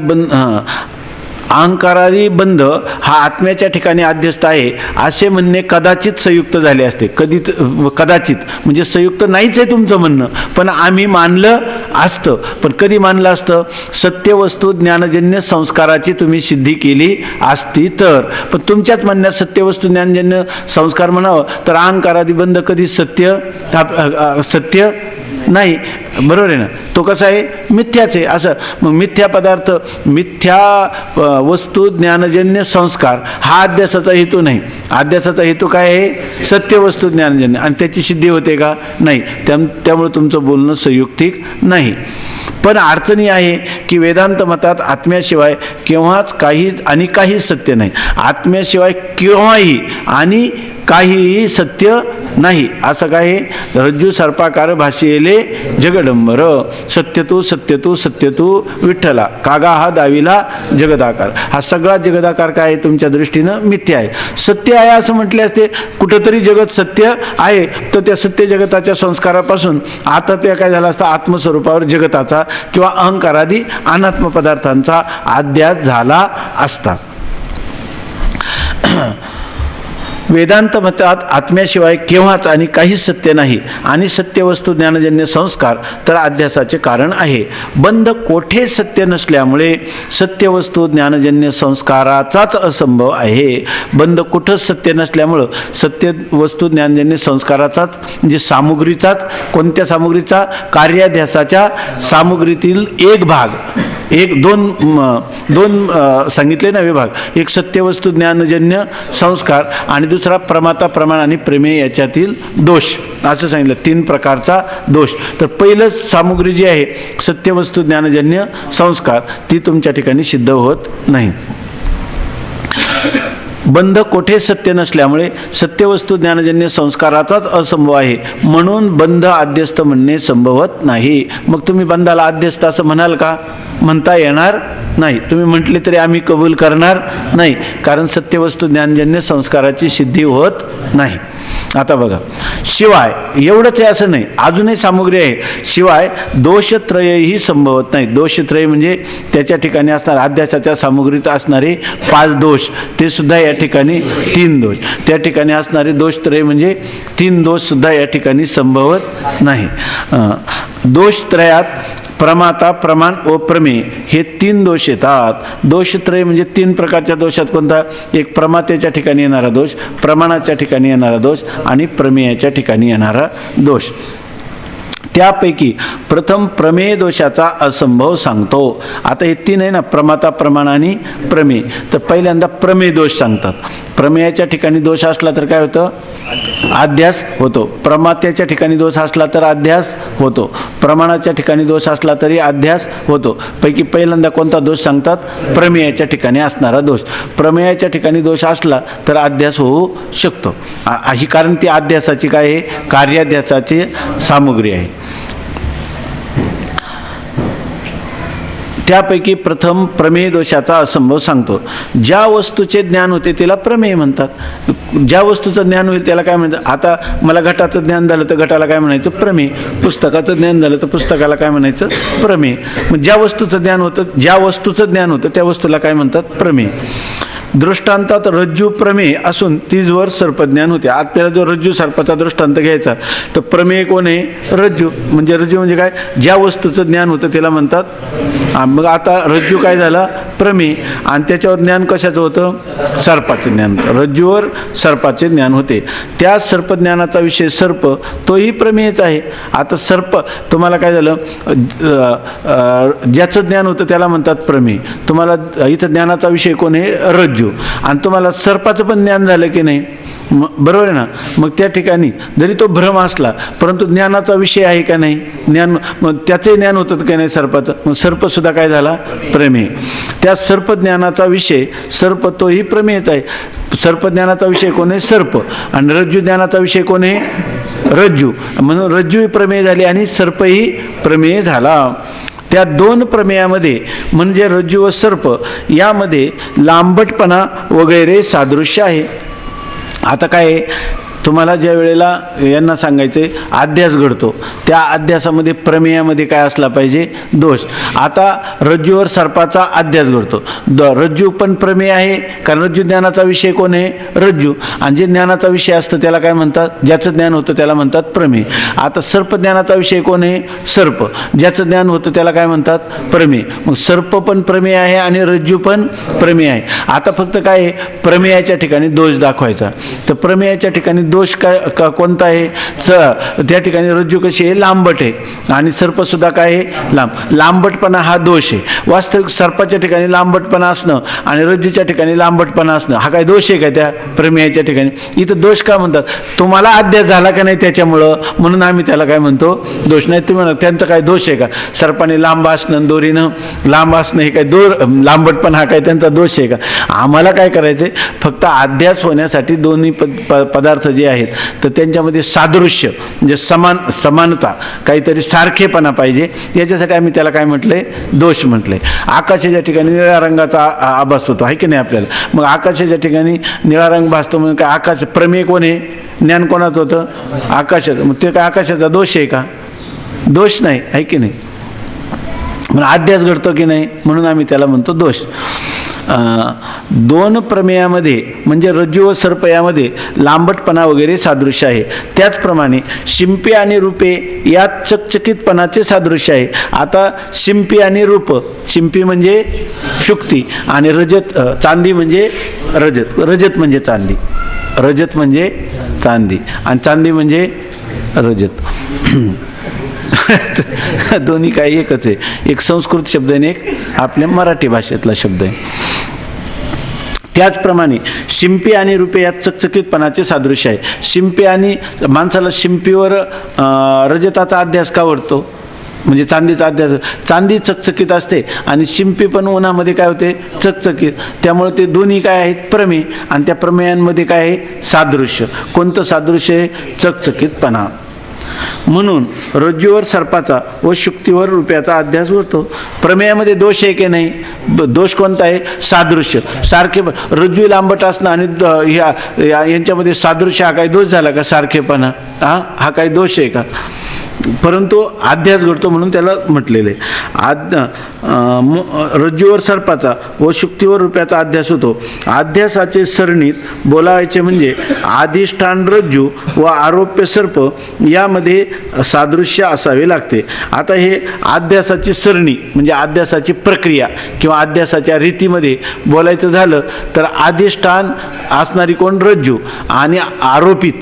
बंध हा आत्म्याच्या ठिकाणी अध्यस्त आहे असे म्हणणे कदाचित संयुक्त झाले असते. कदाचित म्हणजे संयुक्त नाहीच आहे तुमचं म्हणणं, पण आम्ही मानलं असतं. पण कधी मानलं असतं? सत्यवस्तू ज्ञानजन्य संस्काराची तुम्ही सिद्धी केली असती तर. पण तुमच्याच म्हणण्यात सत्यवस्तू ज्ञानजन्य संस्कार म्हणावं तर अहंकारादी बंध कधी सत्य नाही. बरोबर आहे ना? तो कसा आहे? मिथ्याच आहे. असं मग मिथ्या पदार्थ, मिथ्या वस्तू ज्ञानजन्य संस्कार हा अध्यासाचा हेतू नाही. अध्यासाचा हेतू काय आहे? सत्य वस्तू ज्ञानजन्य. आणि त्याची सिद्धी होते का? नाही. त्यामुळे तुमचं बोलणं संयुक्तिक नाही. पण अडचणी आहे की वेदांत मतात आत्म्याशिवाय केव्हाच काही सत्य नाही. आत्म्याशिवाय केव्हाही आणि काहीही सत्य नाही. असं काय? रज्जू सर्पाकार भाषेले जगडंबर, सत्यतू सत्यतू सत्यतू विठ्ठला, कागा हा दाविला जगदाकार. हा सगळा जगदाकार काय आहे? तुमच्या दृष्टीनं मिथ्या आहे. सत्य आहे असं म्हटले असते, कुठंतरी जगत सत्य आहे, तर त्या सत्य जगताच्या संस्कारापासून आता ते काय झालं असतं? आत्मस्वरूपावर जगताचा किंवा अहंकारादी अनात्म पदार्थांचा अध्यास झाला असता. वेदांत मतात आत्म्याशिवाय केव्हाच आणि काही सत्य नाही आणि सत्यवस्तू ज्ञानजन्य संस्कार तर अध्यासाचे कारण आहे. बंध कोठे सत्य नसल्यामुळे सत्यवस्तू ज्ञानजन्य संस्काराचाच असंभव आहे. बंध कुठंच सत्य नसल्यामुळं सत्यवस्तू ज्ञानजन्य संस्काराचाच म्हणजे सामुग्रीचाच, कोणत्या सामुग्रीचा? कार्याध्यासाच्या सामुग्रीतील एक भाग, दोन सांगितले ना विभाग. एक सत्यवस्तू ज्ञानजन्य संस्कार आणि दुसरा प्रमाता प्रमाण आणि प्रमेय याच्यातील दोष, असं सांगितलं. 3 प्रकारचा दोष. तर पहिलं सामुग्री जी आहे सत्यवस्तू ज्ञानजन्य संस्कार, ती तुमच्या ठिकाणी सिद्ध होत नाही. बंध कोठे सत्य नसल्यामुळे सत्यवस्तू ज्ञानजन्य संस्काराचाच असंभव आहे, म्हणून बंध अध्यस्त म्हणणे संभवत नाही. मग तुम्ही बंधाला अध्यस्त असं म्हणाल का? म्हणता येणार नाही. तुम्ही म्हटले तरी आम्ही कबूल करणार नाही, कारण सत्यवस्तू ज्ञानजन्य संस्काराची सिद्धी होत नाही. आता बघा, शिवाय एवढंच आहे असं नाही, अजूनही सामुग्री आहे. शिवाय दोषत्रयही संभवत नाही. दोषत्रय म्हणजे त्याच्या ठिकाणी असणार अध्यासाच्या सामुग्रीत असणारे 5 दोष, ते सुद्धा या ठिकाणी 3 दोष. त्या ठिकाणी असणारे दोषत्रय म्हणजे 3 दोष सुद्धा या ठिकाणी संभवत नाही. दोषत्रयात प्रमाता प्रमाण व प्रमेय हे 3 दोष येतात. दोषत्रय म्हणजे 3 प्रकारच्या दोषात कोणता? एक प्रमातेच्या ठिकाणी येणारा दोष, प्रमाणाच्या ठिकाणी येणारा दोष आणि प्रमेयाच्या ठिकाणी येणारा दोष. त्यापैकी प्रथम प्रमेय दोषाचा असंभव सांगतो. आता हे 3 आहे ना, प्रमाता प्रमाण आणि प्रमेय. तर पहिल्यांदा प्रमेय दोष सांगतात. प्रमेयाच्या ठिकाणी दोष असला तर काय होतं? अध्यास होतो. प्रमात्याच्या ठिकाणी दोष असला तर अध्यास होतो. प्रमाणाच्या ठिकाणी दोष असला तरी अध्यास होतो. पैकी पहिल्यांदा कोणता दोष सांगतात? प्रमेयाच्या ठिकाणी असणारा दोष. प्रमेयाच्या ठिकाणी दोष असला तर अध्यास होऊ शकतो. ही कारण ती अध्यासाची काय आहे? कार्याध्यासाची सामुग्री आहे. त्यापैकी प्रथम प्रमेय दोषाचा असंभव सांगतो. ज्या वस्तूचे ज्ञान होते त्याला प्रमेय म्हणतात. ज्या वस्तूचं ज्ञान होईल त्याला काय म्हणतात? आता मला घटाचं ज्ञान झालं तर घटाला काय म्हणायचं? प्रमेय. पुस्तकाचं ज्ञान झालं तर पुस्तकाला काय म्हणायचं? प्रमेय. मग ज्या वस्तूचं ज्ञान होतं त्या वस्तूला काय म्हणतात? प्रमेय. दृष्टांतात रज्जू प्रमेय असून तीजवर सर्पज्ञान होते. आपल्याला जो रज्जू सर्पाचा दृष्टांत घ्यायचा तर प्रमेय कोण आहे? रज्जू. रज्जू म्हणजे काय? ज्या वस्तूचं ज्ञान होतं त्याला म्हणतात. मग आता रज्जू काय झाला? प्रमेय. आणि त्याच्यावर ज्ञान कशाचं होतं? सर्पाचे ज्ञान. रज्जूवर सर्पाचे ज्ञान होते. त्या सर्पज्ञानाचा विषय सर्प, तोही प्रमेयच आहे. आता सर्प तुम्हाला काय झालं? ज्याचं ज्ञान होतं त्याला म्हणतात प्रमेय. तुम्हाला इथं ज्ञानाचा विषय कोण आहे? रज्जू. आणि तुम्हाला सर्पाचं पण ज्ञान झालं की नाही? बरोबर आहे ना. मग त्या ठिकाणी जरी तो भ्रम असला परंतु ज्ञानाचा विषय आहे का नाही, ज्ञान मग त्याचंही ज्ञान होतं का नाही सर्पाचं, मग सर्पसुद्धा काय झाला, प्रमेय. त्या सर्पज्ञानाचा विषय सर्प तोही प्रमेयच आहे. सर्पज्ञानाचा विषय कोण आहे, सर्प. आणि रज्जू ज्ञानाचा विषय कोण आहे, रज्जू. म्हणून रज्जूही प्रमेय झाली आणि सर्पही प्रमेय झाला. त्या दोन प्रमेयामध्ये म्हणजे रज्जू व सर्प यामध्ये लांबटपणा वगैरे सादृश्य आहे. आता काय तुम्हाला ज्या वेळेला यांना सांगायचं आहे अध्यास घडतो, त्या अध्यासामध्ये प्रमेयामध्ये काय असला पाहिजे, दोष. आता रज्जूवर सर्पाचा अध्यास घडतो, रज्जू पण प्रमेय आहे, कारण रज्जू ज्ञानाचा विषय कोण आहे, रज्जू. आणि जे ज्ञानाचा विषय असतं त्याला काय म्हणतात, ज्याचं ज्ञान होतं त्याला म्हणतात प्रमेय. आता सर्प ज्ञानाचा विषय कोण आहे, सर्प. ज्याचं ज्ञान होतं त्याला काय म्हणतात, प्रमेय. मग सर्प पण प्रमेय आहे आणि रज्जू पण प्रमेय आहे. आता फक्त काय आहे, प्रमेयाच्या ठिकाणी दोष दाखवायचा. तर प्रमेयाच्या ठिकाणी दोष काय कोणता आहे, त्या ठिकाणी रज्जू कशी आहे, लांबट आहे आणि सर्पसुद्धा काय आहे, लांबटपणा हा दोष आहे. वास्तविक सर्पाच्या ठिकाणी लांबटपणा असणं आणि रज्जूच्या ठिकाणी लांबटपणा असणं हा काय दोष आहे का त्या प्रमेयाच्या ठिकाणी. इथं दोष का म्हणतात, तुम्हाला अध्यास झाला का नाही त्याच्यामुळं, म्हणून आम्ही त्याला काय म्हणतो, दोष. नाही तुम्ही म्हणा त्यांचा काय दोष आहे का, सर्पाने लांब असणं दोरीनं लांब असणं हे काय लांबटपणा हा काय त्यांचा दोष आहे का. आम्हाला काय करायचं, फक्त अध्यास होण्यासाठी दोन्ही पदार्थ जे आहेत तर त्यांच्यामध्ये सादृश्य म्हणजे समानता काहीतरी सारखेपणा पाहिजे, याच्यासाठी आम्ही त्याला काय म्हटलंय, दोष म्हटलंय. आकाशाच्या ठिकाणी निळ्या रंगाचा आभास होतो आहे की नाही आपल्याला, मग आकाशाच्या ठिकाणी निळा रंग भासतो म्हणून काय आकाश प्रमेय कोण आहे, ज्ञान कोणाचं होतं, आकाशाचं. मग ते काय आकाशाचा दोष आहे का, दोष नाही आहे की नाही. म्हणून अध्यास घडतो की नाही, म्हणून आम्ही त्याला म्हणतो दोष. दोन प्रमेयामध्ये म्हणजे रज्जू व सर्प यामध्ये लांबटपणा वगैरे सादृश्य आहे. त्याचप्रमाणे शिंपी आणि रूपे यात चकचकीतपणाचे सादृश्य आहे. आता शिंपी आणि रूप, शिंपी म्हणजे शुक्ती आणि रजत चांदी म्हणजे रजत, रजत म्हणजे चांदी, रजत म्हणजे चांदी आणि चांदी म्हणजे रजत. दोन्ही काही एकच आहे, एक संस्कृत शब्द आणि एक आपल्या मराठी भाषेतला शब्द आहे. त्याचप्रमाणे शिंपी आणि रूपे यात चकचकीतपणाचे सादृश्य आहे. शिंपी आणि माणसाला शिंपीवर रजताचा अध्यास का वाटतो, म्हणजे चांदीचा अध्यास. चांदी चकचकीत असते आणि शिंपी पण उन्हामध्ये काय होते, चकचकीत. त्यामुळे ते दोन्ही काय आहेत, प्रमेय. आणि त्या प्रमेयांमध्ये काय आहे, सादृश्य. कोणतं सादृश्य आहे, चकचकीतपणा. म्हणून रज्जूवर सर्पाचा व शुक्तीवर रूप्याचा अध्यास होतो. प्रमेयामध्ये दोष आहे की नाही, दोष कोणता आहे, सादृश्य. सारखे रज्जू लांबट असणं आणि यांच्यामध्ये सादृश्य हा काही दोष झाला का, सारखेपणा हा काही दोष आहे का, परंतु अध्यास घडतो म्हणून त्याला म्हटलेले. रज्जूवर सर्पाचा व शुक्तीवर रूप्याचा अध्यास होतो. अध्यासाचे सरणीत बोलायचे म्हणजे अधिष्ठान रज्जू व आरोप्य सर्प यामध्ये सादृश्य असावे लागते. आता हे अध्यासाची सरणी म्हणजे अध्यासाची प्रक्रिया किंवा अध्यासाच्या रीतीमध्ये बोलायचं झालं तर अधिष्ठान असणारी कोण, रज्जू, आणि आरोपित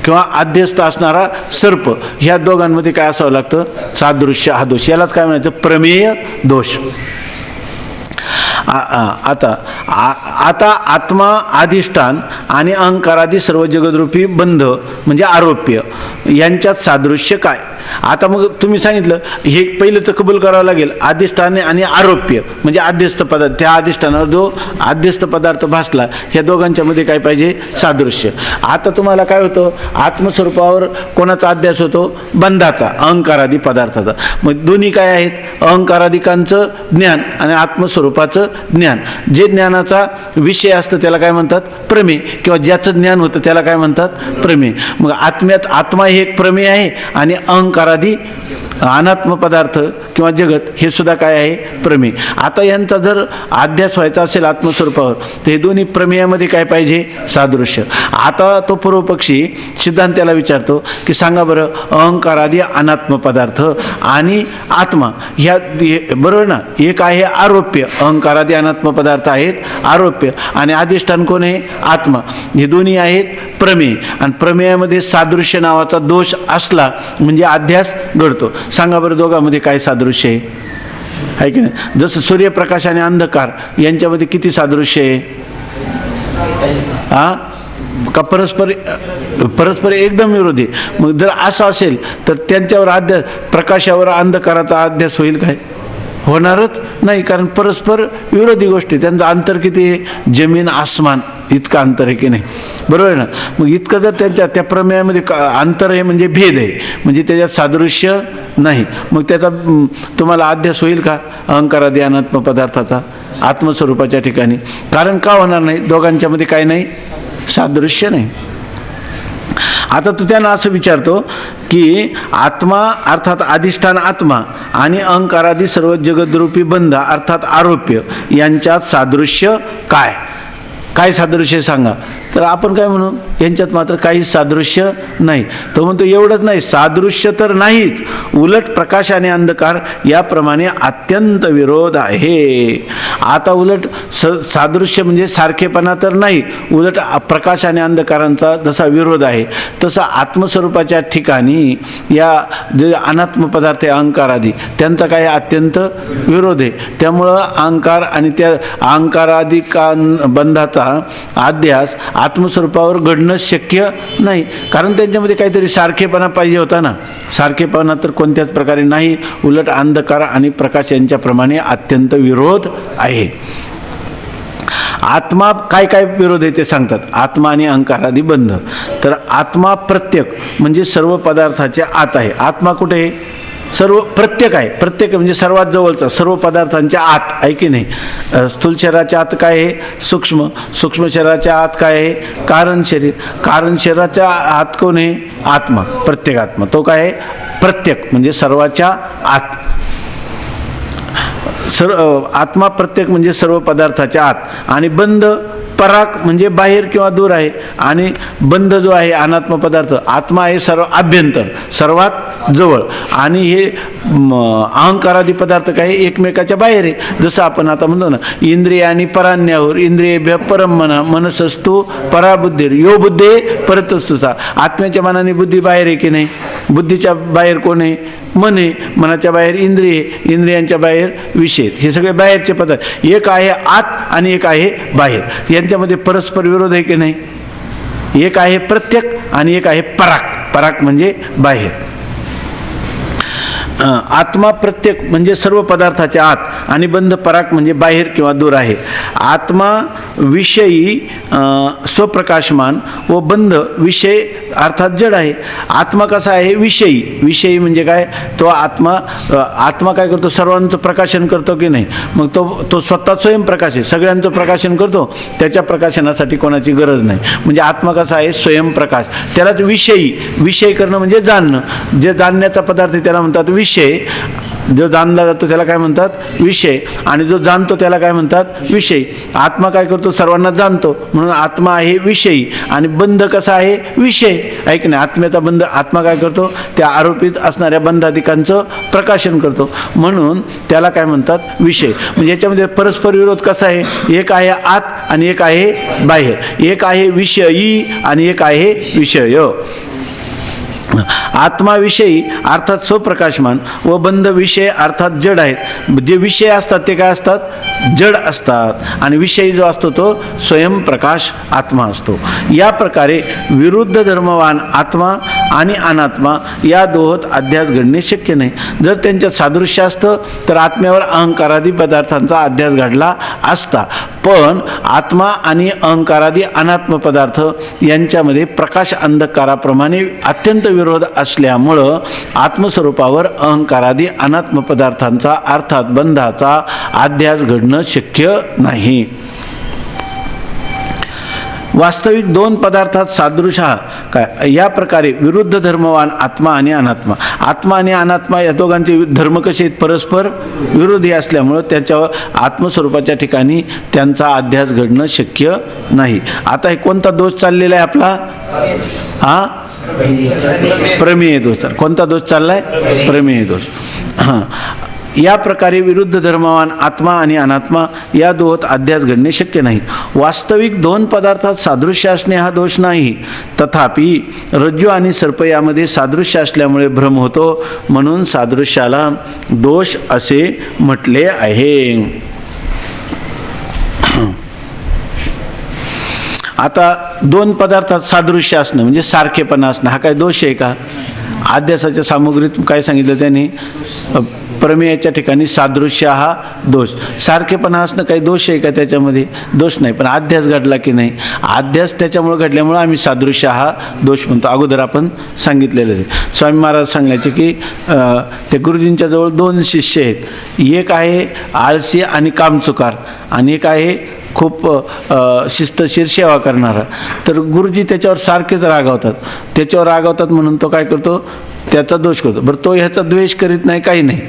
किंवा अध्यस्त असणारा सर्प, ह्या दोघांमध्ये काय असावं लागतं, सादृश्य हा दोष. यालाच काय म्हणायचं, प्रमेय दोष. आता आत्मा अधिष्ठान आणि अहंकारादी सर्व जगदरूपी बंध म्हणजे आरोप्य यांच्यात सादृश्य काय. आता मग तुम्ही सांगितलं हे पहिलं तर कबूल करावं लागेल, अधिष्ठान आणि आरोप्य म्हणजे अध्यस्त पदार्थ, त्या अधिष्ठानावर जो अध्यस्त पदार्थ भासला ह्या दोघांच्यामध्ये काय पाहिजे, सादृश्य. आता तुम्हाला काय होतं, आत्मस्वरूपावर कोणाचा अध्यास होतो, बंधाचा, अहंकारादी पदार्थाचा. मग दोन्ही काय आहेत, अहंकारादिकांचं ज्ञान आणि आत्मस्वरूपाचं ज्ञान. जे ज्ञानाचा विषय असतं त्याला काय म्हणतात, प्रमेय, किंवा ज्याचं ज्ञान होतं त्याला काय म्हणतात, प्रमेय. मग आत्मा हे एक प्रमेय आहे आणि अहंकारादी अनात्म पदार्थ किंवा जगत हे सुद्धा काय आहे, प्रमेय. आता यांचा जर अध्यास व्हायचा असेल आत्मस्वरूपावर तर हे दोन्ही प्रमेयामध्ये काय पाहिजे, सादृश्य. आता तो पूर्वपक्षी सिद्धांत त्याला विचारतो की सांगा बरं, अहंकारादी अनात्म पदार्थ आणि आत्मा ह्या बरोबर ना, एक आहे आरोप्य, अहंकारादी अनात्म पदार्थ आहेत आरोप्य, आणि अधिष्ठान कोण आहे, आत्मा. हे दोन्ही आहेत प्रमेय. आणि प्रमेयामध्ये सादृश्य नावाचा दोष असला म्हणजे अध्यास घडतो. सांगा बरं दोघांमध्ये काय सादृश्य आहे की नाही. जसं सूर्यप्रकाश आणि अंधकार यांच्यामध्ये किती सादृश्य आहे, का परस्पर एकदम विरोधी? मग जर असं असेल तर त्यांच्यावर अध्यास, प्रकाशावर अंधकाराचा अध्यास होईल काय? होणारच नाही, कारण परस्पर विरोधी गोष्टी. त्यांचं अंतर किती आहे? जमीन आसमान इतकं अंतर आहे की नाही, बरोबर आहे ना? मग इतकं जर त्या प्रमेयामध्ये अंतर आहे म्हणजे भेद आहे, म्हणजे त्याच्यात सादृश्य नाही. मग त्याचा तुम्हाला अध्यास होईल का अहंकारादी अनात्म पदार्थाचा आत्मस्वरूपाच्या ठिकाणी? कारण का होणार नाही? दोघांच्यामध्ये काय नाही? सादृश्य नाही. आता तू त्यांना असं विचारतो की आत्मा अर्थात अधिष्ठान आत्मा आणि अहंकारादी सर्व जगद्रूपी बंध अर्थात आरोप्य यांच्यात सादृश्य काय? काय सादृश्य सांगा? तर आपण काय म्हणू? यांच्यात मात्र काही सादृश्य नाही. तो म्हणतो एवढंच नाही, सादृश्य तर नाहीच, उलट प्रकाश आणि अंधकार याप्रमाणे अत्यंत विरोध आहे. आता उलट सादृश्य म्हणजे सारखेपणा तर नाही, उलट प्रकाश आणि अंधकारांचा जसा विरोध आहे तसा आत्मस्वरूपाच्या ठिकाणी या जे अनात्म पदार्थ आहे अहंकार आदी त्यांचा काय अत्यंत विरोध आहे. त्यामुळं अहंकार आणि त्या अहंकारादी बंधाचा अध्यास आत्मस्वरूपावर घडणं शक्य नाही, कारण त्यांच्यामध्ये काहीतरी सारखेपणा पाहिजे होता ना. सारखेपणा तर कोणत्याच प्रकारे नाही, उलट अंधकार आणि प्रकाश यांच्याप्रमाणे अत्यंत विरोध आहे. आत्मा काय काय विरोध आहे ते सांगतात. आत्मा आणि अहंकार आदी बंध. तर आत्मा प्रत्येक म्हणजे सर्व पदार्थाच्या आत आहे. आत्मा कुठे आहे? सर्व प्रत्येक आहे. प्रत्येक म्हणजे सर्वात जवळचा, सर्व पदार्थांच्या आत आहे की नाही. स्थूल शरीराच्या आत काय आहे? सूक्ष्म. सूक्ष्म शरीराच्या आत काय आहे? कारण शरीर. कारण शरीराच्या आत कोण आहे? आत्मा. प्रत्येक आत्मा तो काय आहे? प्रत्येक म्हणजे सर्वाच्या आत. आत्मा प्रत्येक म्हणजे सर्व पदार्थाच्या आत. आणि बंध पराक म्हणजे बाहेर किंवा दूर आहे. आणि बंध जो आहे अनात्म पदार्थ, आत्मा आहे सर्व आभ्यंतर, सर्वात जवळ. आणि हे अहंकारादी पदार्थ काय एकमेकाच्या बाहेर आहे. जसं आपण आता म्हणतो ना, इंद्रिय आणि परान्यावर इंद्रियेभ्य परम मना मनसस्तु पराबुद्धीर यो बुद्धे परतस्तुता. आत्म्याच्या मनाने बुद्धी बाहेर आहे की नाही? बुद्धीच्या बाहेर कोण आहे? मन आहे. मनाच्या बाहेर इंद्रिय, इंद्रियांच्या बाहेर विषय. हे सगळे बाहेरचे पदार्थ. एक आहे आत आणि एक आहे बाहेर. यांच्यामध्ये परस्पर विरोध आहे की नाही? एक आहे प्रत्येक आणि एक आहे पराक. पराक म्हणजे बाहेर. आत्मा प्रत्येक म्हणजे सर्व पदार्थाच्या आत आणि बंध पराक म्हणजे बाहेर किंवा दूर आहे. आत्मा विषयी स्वप्रकाशमान व बंध विषय अर्थात जड आहे. आत्मा कसा आहे? विषयी. विषयी म्हणजे काय? तो आत्मा काय करतो? सर्वांचं प्रकाशन करतो की नाही? मग तो स्वतः स्वयंप्रकाश आहे, सगळ्यांचं प्रकाशन करतो. त्याच्या प्रकाशनासाठी कोणाची गरज नाही. म्हणजे आत्मा कसा आहे? स्वयंप्रकाश. त्यालाच विषयी. विषय करणं म्हणजे जाणणं. जे जाणण्याचा पदार्थ आहे त्याला म्हणतात विषय. जो जाणला जातो त्याला काय म्हणतात? विषय. आणि जो जाणतो त्याला काय म्हणतात? विषय. आत्मा काय करतो? सर्वांना जाणतो, म्हणून आत्मा आहे विषयी. आणि बंध कसा आहे? विषय. ऐक नाही, आत्म्याचा बंध. आत्मा काय करतो? त्या आरोपित असणाऱ्या बंधाधिकांचं प्रकाशन करतो, म्हणून त्याला काय म्हणतात? विषय. म्हणजे याच्यामध्ये परस्पर विरोध कसा आहे? एक आहे आत आणि एक आहे बाहेर. एक आहे विषयी आणि एक आहे विषय. आत्माविषयी अर्थात स्वप्रकाशमान व बंध विषय अर्थात जड आहेत. जे विषय असतात ते काय असतात? जड असतात. आणि विषयी जो असतो तो स्वयंप्रकाश आत्मा असतो. या प्रकारे विरुद्ध धर्मवान आत्मा आणि अनात्मा या दोहोत अध्यास घडणे शक्य नाही. जर त्यांच्यात सादृश्य असतं तर आत्म्यावर अहंकारादी पदार्थांचा अध्यास घडला असता. पण आत्मा आणि अहंकारादी अनात्म पदार्थ यांच्यामध्ये प्रकाश अंधकाराप्रमाणे अत्यंत विरोध असल्यामुळं आत्मस्वरूपावर अहंकारादी अनात्म पदार्थांचा अर्थात बंधाचा अध्यास घडणं शक्य नाही. वास्तविक दोन पदार्थात सादृश काय? या प्रकारे विरुद्ध धर्मवान आत्मा आणि अनात्मा. आत्मा आणि अनात्मा या दोघांचे धर्म कसे आहेत? परस्पर विरोधी असल्यामुळं त्याच्यावर आत्मस्वरूपाच्या ठिकाणी त्यांचा अध्यास घडणं शक्य नाही. आता हे कोणता दोष चाललेला आहे आपला? प्रमेय दोष. तर कोणता दोष चाललाय? प्रमेय दोष. या प्रकारे विरुद्ध धर्मवान आत्मा आणि अनात्मा या दोहोत अध्यास घडणे शक्य नाही. वास्तविक दोन पदार्थात सादृश्य असणे हा दोष नाही. तथापि रज्जू आणि सर्प यामध्ये सादृश्य असल्यामुळे भ्रम होतो, म्हणून सादृश्याला दोष असे म्हटले आहे. आता दोन पदार्थात सादृश्य असणं म्हणजे सारखेपणा असणं हा काय दोष आहे का? अध्यासाच्या सामुग्रीत काय सांगितलं त्यांनी? प्रमेयाच्या ठिकाणी सादृश्य हा दोष. सारखेपणा असणं काही दोष आहे का त्याच्यामध्ये? दोष नाही. पण अध्यास घडला की नाही? अध्यास त्याच्यामुळे घडल्यामुळं आम्ही सादृश्य हा दोष म्हणतो. अगोदर आपण सांगितलेलं आहे. स्वामी महाराज सांगायचे की ते गुरुजींच्या जवळ दोन शिष्य आहेत. एक आहे आळसी आणि कामचुकार आणि एक आहे खूप शिस्तशीर सेवा करणारा. तर गुरुजी त्याच्यावर सारखेच रागावतात. त्याच्यावर रागावतात म्हणून तो काय करतो? त्याचा दोष करतो. बरं, तो ह्याचा द्वेष करीत नाही, काही नाही,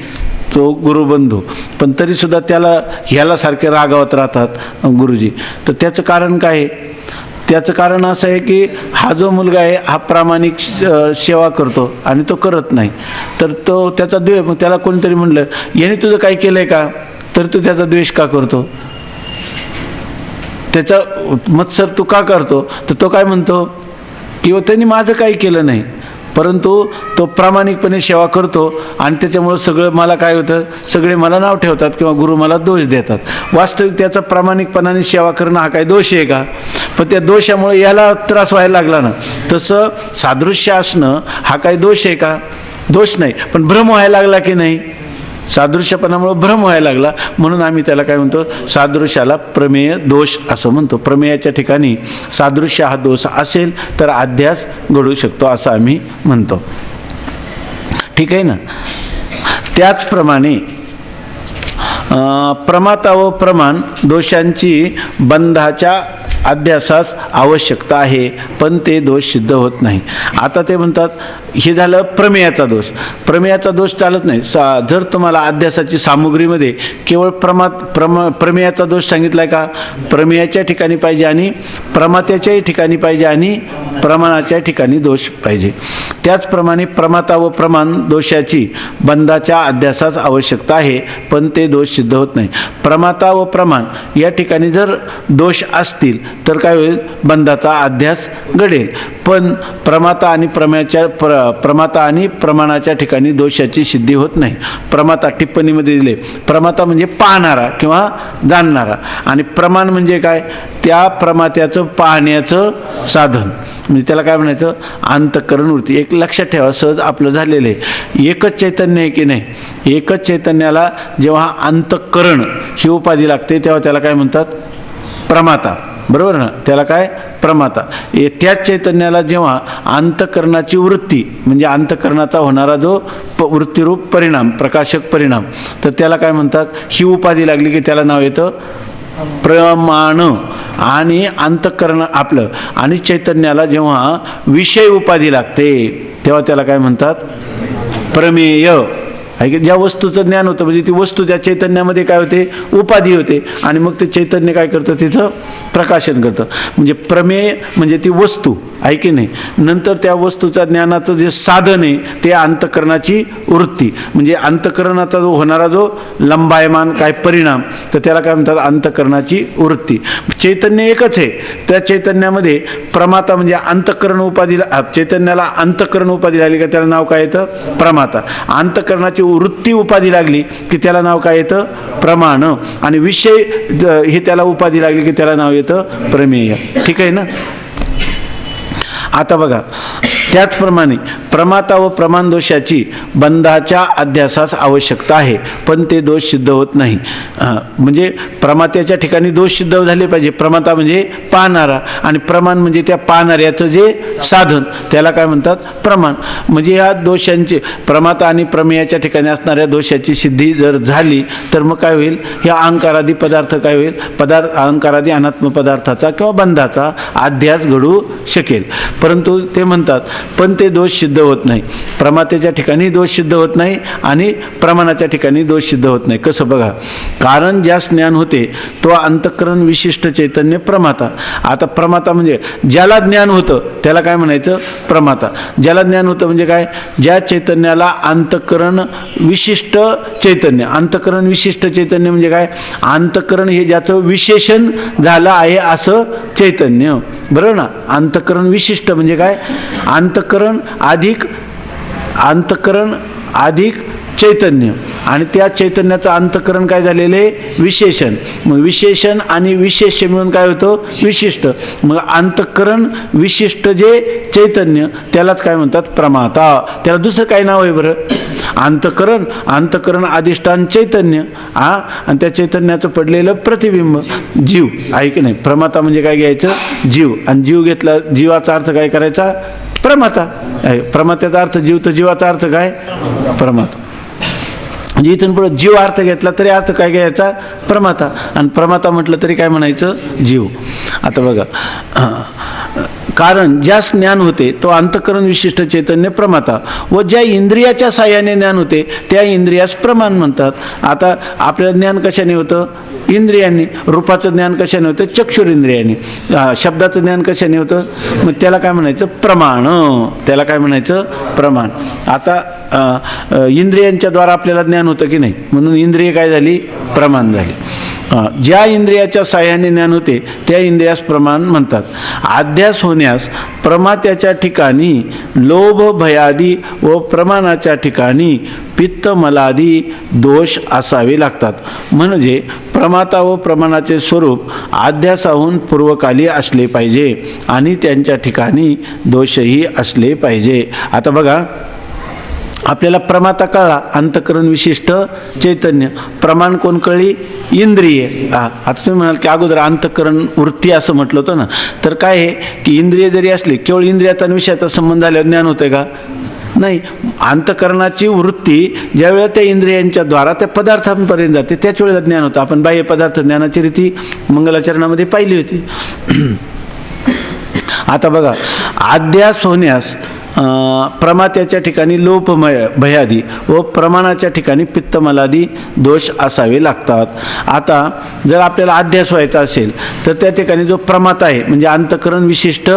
तो गुरुबंधू, पण तरीसुद्धा ह्याला सारखे रागावत राहतात गुरुजी. तर त्याचं कारण काय आहे? त्याचं कारण असं आहे की हा जो मुलगा आहे हा प्रामाणिक सेवा करतो आणि तो करत नाही. तर तो त्याचा द्वेष, मग त्याला कोणीतरी म्हणलं याने तुझं काही केलं आहे का? तर तू त्याचा द्वेष का करतो? त्याचा मत्सर तू का करतो? तर तो काय म्हणतो की त्यांनी माझं काही केलं नाही, परंतु तो प्रामाणिकपणे सेवा करतो आणि त्याच्यामुळं सगळं मला काय होतं, सगळे मला नाव ठेवतात किंवा गुरु मला दोष देतात. वास्तविक त्याचा प्रामाणिकपणाने सेवा करणं हा काय दोष आहे का? पण त्या दोषामुळे याला त्रास व्हायला लागला ना. तसं सादृश्य असणं हा काय दोष आहे का? दोष नाही. पण भ्रम व्हायला लागला की नाही? सादृश्यपणामुळे भ्रम व्हायला लागला म्हणून आम्ही त्याला काय म्हणतो? सादृश्याला प्रमेय दोष असं म्हणतो. प्रमेयाच्या ठिकाणी सादृश्य हा दोष असेल तर अध्यास घडू शकतो असं आम्ही म्हणतो. ठीक आहे ना. त्याचप्रमाणे प्रमाता व प्रमाण दोषांची बंधाच्या अध्यासास आवश्यकता आहे, पण ते दोष सिद्ध होत नाही. आता ते म्हणतात हे झालं प्रमेयाचा दोष. प्रमेयाचा दोष चालत नाही. जर तुम्हाला अध्यासाची सामुग्रीमध्ये केवळ प्रमेयाचा दोष सांगितला आहे का? प्रमेयाच्या ठिकाणी पाहिजे आणि प्रमात्याच्याही ठिकाणी पाहिजे आणि प्रमाणाच्या ठिकाणी दोष पाहिजे. त्याचप्रमाणे प्रमाता व प्रमाण दोषाची बंधाच्या अध्यासास आवश्यकता आहे, पण ते दोष सिद्ध होत नाही. प्रमाता व प्रमाण या ठिकाणी जर दोष असतील तर काय होईल? बंधाचा अध्यास घडेल. पण प्रमाता आणि प्रमाणाच्या ठिकाणी दोषाची सिद्धी होत नाही. प्रमाता टिप्पणीमध्ये दिले, प्रमाता म्हणजे पाहणारा किंवा जाणणारा आणि प्रमाण म्हणजे काय? त्या प्रमात्याचं पाहण्याचं साधन, म्हणजे त्याला काय म्हणायचं? अंतःकरण वृत्ती. एक लक्षात ठेवा, सहज आपलं झालेलं आहे. एकच चैतन्य आहे की नाही? एकच चैतन्याला जेव्हा अंतःकरण ही उपाधी लागते तेव्हा त्याला काय म्हणतात? प्रमाता. बरोबर ना? त्याला काय? प्रमाता. त्याच चैतन्याला जेव्हा अंतःकरणाची वृत्ती म्हणजे अंतःकरणाचा होणारा जो वृत्तीरूप परिणाम, प्रकाशक परिणाम, तर त्याला काय म्हणतात? ही उपाधी लागली की त्याला नाव येतं प्रमाण. आणि अंतःकरण आपलं आणि चैतन्याला जेव्हा विषय उपाधी लागते तेव्हा त्याला काय म्हणतात? प्रमेय. आहे की ज्या वस्तूचं ज्ञान होतं म्हणजे ती वस्तू त्या चैतन्यामध्ये काय होते? उपाधी होते आणि मग ते चैतन्य काय करतं? तिचं प्रकाशन करतं. म्हणजे प्रमेय म्हणजे ती वस्तू आहे की नाही. नंतर त्या वस्तूच्या ज्ञानाचं जे साधन आहे ते अंतःकरणाची वृत्ती म्हणजे अंतःकरणाचा जो होणारा जो लंबायमान काय परिणाम, तर त्याला काय म्हणतात? अंतःकरणाची वृत्ती. चैतन्य एकच आहे. त्या चैतन्यामध्ये प्रमाता म्हणजे अंतःकरण उपाधीला, चैतन्याला अंतःकरण उपाधी लागली का त्याला नाव काय येतं? प्रमाता. अंतःकरणाची वृत्ती उपाधी लागली की त्याला नाव काय येतं? प्रमाण. आणि विषय हे त्याला उपाधी लागली की त्याला नाव येतं प्रमेय. ठीक आहे ना. आता बघा, त्याचप्रमाणे प्रमाता व प्रमाण दोषाची बंधाच्या अध्यासास आवश्यकता आहे, पण ते दोष सिद्ध होत नाही. म्हणजे प्रमात्याच्या ठिकाणी दोष सिद्ध झाले पाहिजे. प्रमाता म्हणजे पाहणारा आणि प्रमाण म्हणजे त्या पाहणाऱ्याचं जे साधन त्याला काय म्हणतात? प्रमाण. म्हणजे या दोषांचे प्रमाता आणि प्रमेयाच्या ठिकाणी असणाऱ्या दोषाची सिद्धी जर झाली तर मग काय होईल? ह्या अहंकारादी पदार्थ काय होईल? अहंकारादी अनात्म पदार्थाचा किंवा बंधाचा अध्यास घडू शकेल. परंतु ते म्हणतात पण ते दोष सिद्ध होत नाही. प्रमात्याच्या ठिकाणी दोष सिद्ध होत नाही आणि प्रमाणाच्या ठिकाणी दोष सिद्ध होत नाही. कसं बघा, कारण ज्यास ज्ञान होते तो अंतःकरण विशिष्ट चैतन्य प्रमाता. आता प्रमाता म्हणजे ज्याला ज्ञान होतं त्याला काय म्हणायचं? प्रमाता. ज्याला ज्ञान होतं म्हणजे काय? ज्या चैतन्याला अंतःकरण विशिष्ट चैतन्य. अंतःकरण विशिष्ट चैतन्य म्हणजे काय? अंतःकरण हे ज्याचं विशेषण झालं आहे असं चैतन्य. बरोबर ना. अंतःकरण विशिष्ट म्हणजे काय? अंतःकरण अधिक चैतन्य, आणि त्या चैतन्याचं अंतःकरण काय झालेले विशेषण. मग विशेषण आणि विशेष्य मिळून काय होतं विशिष्ट. मग अंतःकरण विशिष्ट जे चैतन्य त्यालाच काय म्हणतात प्रमाता. त्याला दुसरं काय नाव आहे बरं? अंतःकरण अधिष्ठान चैतन्य आणि त्या चैतन्याचं पडलेलं प्रतिबिंब जीव आहे की नाही. प्रमाता म्हणजे काय घ्यायचं जीव, आणि जीव घेतला जीवाचा अर्थ काय करायचा प्रमाता. प्रमात्याचा अर्थ जीव, तर जीवाचा अर्थ काय प्रमाता. म्हणजे इथून पुढे जीव अर्थ घेतला तरी अर्थ काय घ्यायचा प्रमाता, आणि प्रमाता म्हटलं तरी काय म्हणायचं जीव. आता बघा, कारण ज्यास ज्ञान होते तो अंतःकरण विशिष्ट चैतन्य प्रमाता, व ज्या इंद्रियाच्या साह्याने ज्ञान होते त्या इंद्रियास प्रमाण म्हणतात. आता आपल्याला ज्ञान कशाने होतं इंद्रियांनी. रूपाचं ज्ञान कशाने होतं चक्षुरेंद्रियांनी. शब्दाचं ज्ञान कशाने होतं मग त्याला काय म्हणायचं प्रमाण. त्याला काय म्हणायचं प्रमाण. आता इंद्रियांच्या द्वारा आपल्याला ज्ञान होतं की नाही, म्हणून इंद्रिय काय झाली प्रमाण झाली. ज्या इंद्रियाच्या साह्याने ज्ञान होते त्या इंद्रियास प्रमाण म्हणतात. अध्यास होण्यास प्रमात्याच्या ठिकाणी लोभ भयादी व प्रमाणाच्या ठिकाणी पित्त मलादी दोष असावे लागतात. म्हणजे प्रमाता व प्रमाणाचे स्वरूप अध्यासाहून पूर्वकाली असले पाहिजे आणि त्यांच्या ठिकाणी दोषही असले पाहिजे. आता बघा, आपल्याला प्रमाता कळला अंतःकरण विशिष्ट चैतन्य. प्रमाण कोण कळली इंद्रिय. आता तुम्ही म्हणाल की अगोदर अंतःकरण वृत्ती असं म्हटलं होतं ना, तर काय आहे की इंद्रिय जरी असली केवळ इंद्रियाचा आणि विषयाचा संबंध झाल्यावर ज्ञान होतंय का नाही. अंतःकरणाची वृत्ती ज्या वेळेला त्या इंद्रियांच्या द्वारा त्या पदार्थांपर्यंत जाते त्याच वेळेला ज्ञान होतं. आपण बाह्य पदार्थ ज्ञानाची रीती मंगलाचरणामध्ये पाहिली होती. आता बघा, अध्यास होण्यास प्रमात्याच्या ठिकाणी लोभ भयादी व प्रमाणाच्या ठिकाणी पित्तमलादी दोष असावे लागतात. आता जर आपल्याला अध्यास व्हायचा असेल तर त्या ठिकाणी जो प्रमाता आहे म्हणजे अंतःकरण विशिष्ट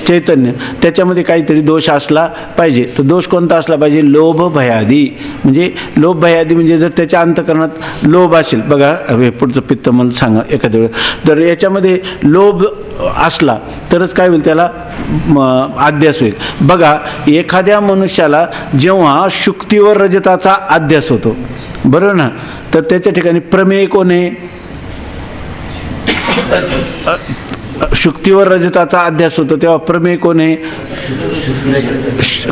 चैतन्य त्याच्यामध्ये काहीतरी दोष असला पाहिजे. तो दोष कोणता असला पाहिजे लोभ भयादी. म्हणजे लोभ भयादी म्हणजे जर त्याच्या अंतःकरणात लोभ असेल, बघा पुढचं पित्तमल सांगा एखाद्या वेळेस, जर याच्यामध्ये लोभ असला तरच काय होईल त्याला अध्यास होईल. बघा, एखाद्या मनुष्याला जेव्हा शुक्तीवर रजताचा अध्यास होतो बरोबर ना, तर त्याच्या ठिकाणी प्रमेय कोण आहे शुक्तीवर रजताचा अध्यास होतो तेव्हा प्रमेय कोण आहे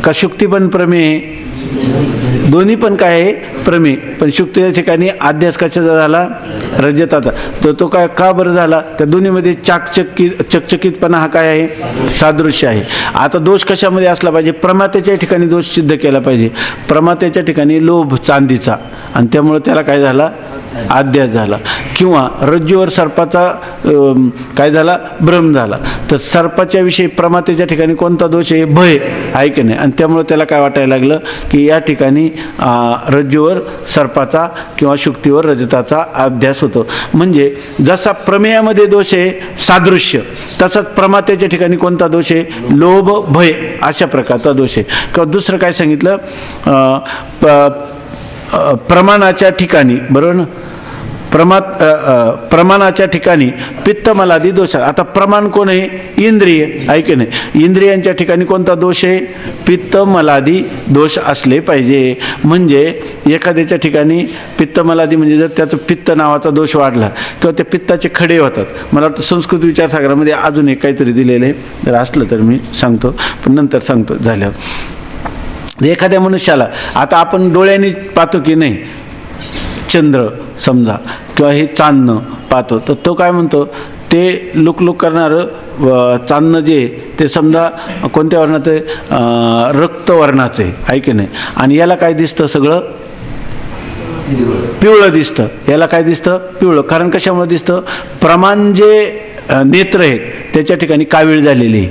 का शुक्ती पण प्रमेय दोन्ही पण काय आहे प्रमेय. पण शुक्तीच्या ठिकाणी अध्यास कशाचा झाला रजताचा. तर तो काय का बरं झाला त्या दोन्हीमध्ये चकचकीतपणा हा काय आहे सादृश्य आहे. आता दोष कशामध्ये असला पाहिजे प्रमात्याच्या ठिकाणी दोष सिद्ध केला पाहिजे. प्रमात्याच्या ठिकाणी लोभ चांदीचा आणि त्यामुळे त्याला काय झाला अध्यास झाला. किंवा रज्जूवर सर्पाचा काय झाला भ्रम झाला. तर सर्पाच्या विषयी प्रमात्याच्या ठिकाणी कोणता दोष आहे भय आहे की नाही, आणि त्यामुळे त्याला काय वाटायला लागलं की या ठिकाणी रज्जूवर सर्पाचा किंवा शुक्तीवर रजताचा अध्यास होतो. म्हणजे जसा प्रमेयामध्ये दोष आहे सादृश्य तसाच प्रमात्याच्या ठिकाणी कोणता दोष आहे लोभ भय अशा प्रकारचा दोष आहे. किंवा दुसरं काय सांगितलं प्रमाणाच्या ठिकाणी बरोबर ना, प्रमाणाच्या ठिकाणी पित्तमलादी दोष. आता प्रमाण कोण आहे इंद्रिय आहे की नाही. इंद्रियांच्या ठिकाणी कोणता दोष आहे पित्तमलादी दोष असले पाहिजे. म्हणजे एखाद्याच्या ठिकाणी पित्तमलादी म्हणजे जर त्याचं पित्त नावाचा दोष वाढला किंवा त्या पित्ताचे खडे होतात. मला वाटतं संस्कृत विचारसागरामध्ये अजून एक काहीतरी दिलेलं आहे, जर असलं तर मी सांगतो पण नंतर सांगतो झाल्यावर. एखाद्या मनुष्याला आता आपण डोळ्यांनी पाहतो की नाही चंद्र समजा किंवा हे चांदणं पाहतो, तर तो काय म्हणतो ते लुकलुक करणारं चांदणं जे ते समजा कोणत्या वर्णाचं आहे रक्तवर्णाचं आहे की नाही. आणि याला काय दिसतं सगळं पिवळं दिसतं. याला काय दिसतं पिवळं. कारण कशामुळे दिसतं प्रमाण जे नेत्र आहेत त्याच्या ठिकाणी कावीळ झालेली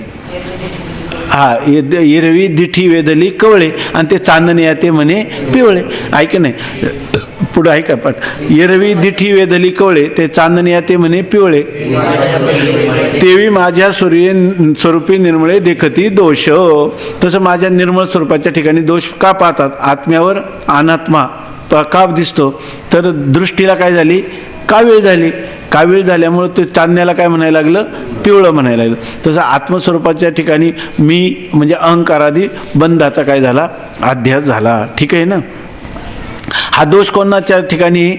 हिरवी दिठी वेदली कवळे आणि ते चांदणे आहे ते म्हणे पिवळे ऐक नाही. पुढं आहे का पाठ हिरवी दिठी वेदली कवळे ते चांदणे आहे ते म्हणे पिवळे तेवी माझ्या स्वरूपी निर्मळे देखती दोष. तसं माझ्या निर्मळ स्वरूपाच्या ठिकाणी दोष का पाहतात आत्म्यावर अनात्मा का दिसतो तर दृष्टीला काय झाली कावीळ झाली. कावीळ झाल्यामुळं ते चांदण्याला काय म्हणायला लागलं पिवळं म्हणायला लागलं. तसं आत्मस्वरूपाच्या ठिकाणी मी म्हणजे अहंकारादी बंधाचा काय झाला अध्यास झाला. ठीक आहे ना. हा दोष कोणाच्या ठिकाणी?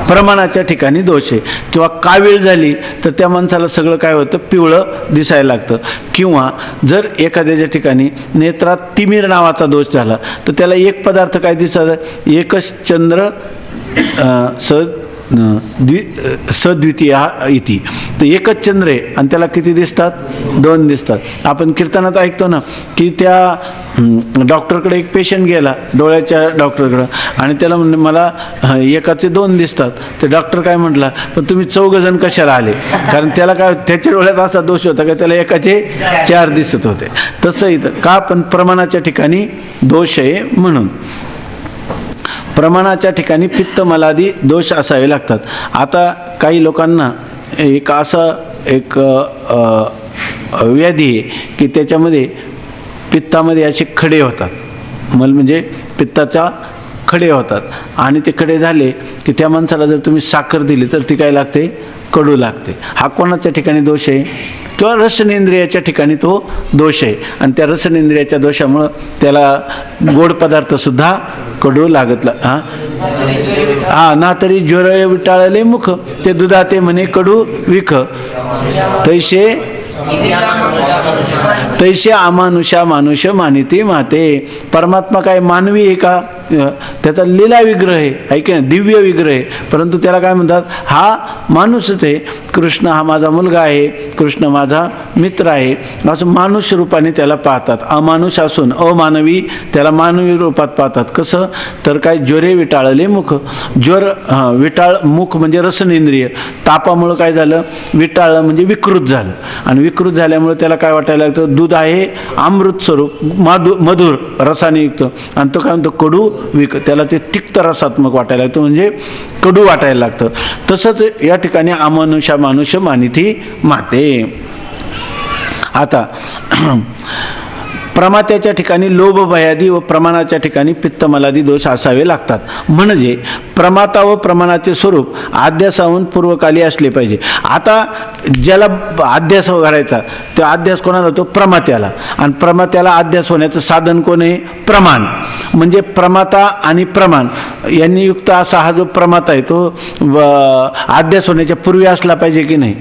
प्रमाणाच्या ठिकाणी दोष आहे. किंवा कावीळ झाली तर त्या माणसाला सगळं काय होतं? पिवळं दिसायला लागतं. किंवा जर एखाद्याच्या ठिकाणी नेत्रात तिमिर नावाचा दोष झाला तर त्याला एक पदार्थ काय दिसत? एकच चंद्र सद्वितीय इति. तर एकच चंद्र आहे आणि त्याला किती दिसतात? 2 दिसतात. आपण कीर्तनात ऐकतो ना की त्या डॉक्टरकडे एक पेशंट गेला, डोळ्याच्या डॉक्टरकडं, आणि त्याला म्हणले मला एकाचे 2 दिसतात. तर डॉक्टर काय म्हटला, पण तुम्ही 4 जण कशाला आले? कारण त्याला काय, त्याच्या डोळ्यात असा दोष होता का त्याला एकाचे 4 दिसत होते. तसं इथं का? पण प्रमाणाच्या ठिकाणी दोष आहे म्हणून. प्रमाणाच्या ठिकाणी पित्त मलादी दोष असावे लागतात. आता काही लोकांना एक व्याधी आहे की त्याच्यामध्ये पित्तामध्ये असे खडे होतात. म्हणजे पित्ताचा खडे होतात आणि ते खडे झाले की त्या माणसाला जर तुम्ही साखर दिली तर ती काय लागते? कडू लागते. हा कोणाच्या ठिकाणी दोष आहे? किंवा रसनेंद्रियाच्या ठिकाणी तो दोष आहे आणि त्या रसनेंद्रियाच्या दोषामुळं त्याला गोड पदार्थसुद्धा कडू लागत. ना तरी ज्वर विटाळले मुख, ते दुधाते म्हणे कडू विख, तैसे अमानुषा मानुष मानिती माते. परमात्मा काय मानवी आहे का? त्याचा लीला विग्रह आहे की नाही? दिव्य विग्रह आहे. परंतु त्याला काय म्हणतात? हा माणूसच आहे. कृष्ण हा माझा मुलगा आहे, कृष्ण माझा मित्र आहे, असं मानुष रूपाने त्याला पाहतात. अमानुष असून अमानवी त्याला मानवी रूपात पाहतात. कसं? तर काय? ज्वरे विटाळले मुख. ज्वर विटाळ, मुख म्हणजे रसनेंद्रिय. तापामुळं काय झालं? विटाळलं म्हणजे विकृत झालं आणि विकृत झाल्यामुळे त्याला काय वाटायला लागतं? दूध आहे अमृत स्वरूप, मधुर रसाने युक्त, आणि तो काय म्हणतो? कडू विक. त्याला ते तिक्त रसात्मक वाटायला लागतं, म्हणजे कडू वाटायला लागतं. तसंच या ठिकाणी अमानुषा मानुष मानिती माते. आता प्रमात्याच्या ठिकाणी लोभ भयादी व प्रमाणाच्या ठिकाणी पित्तमलादी दोष असावे लागतात. म्हणजे प्रमाता व प्रमाणाचे स्वरूप अध्यासाहून पूर्वकाली असले पाहिजे. आता ज्याला अध्यास करायचा तो अध्यास कोणाला होतो? प्रमात्याला. आणि प्रमात्याला अध्यास होण्याचं साधन कोण आहे? प्रमाण. म्हणजे प्रमाता आणि प्रमाण यांनी युक्त असा हा जो प्रमाता आहे तो अध्यास होण्याच्या पूर्वी असला पाहिजे की नाही?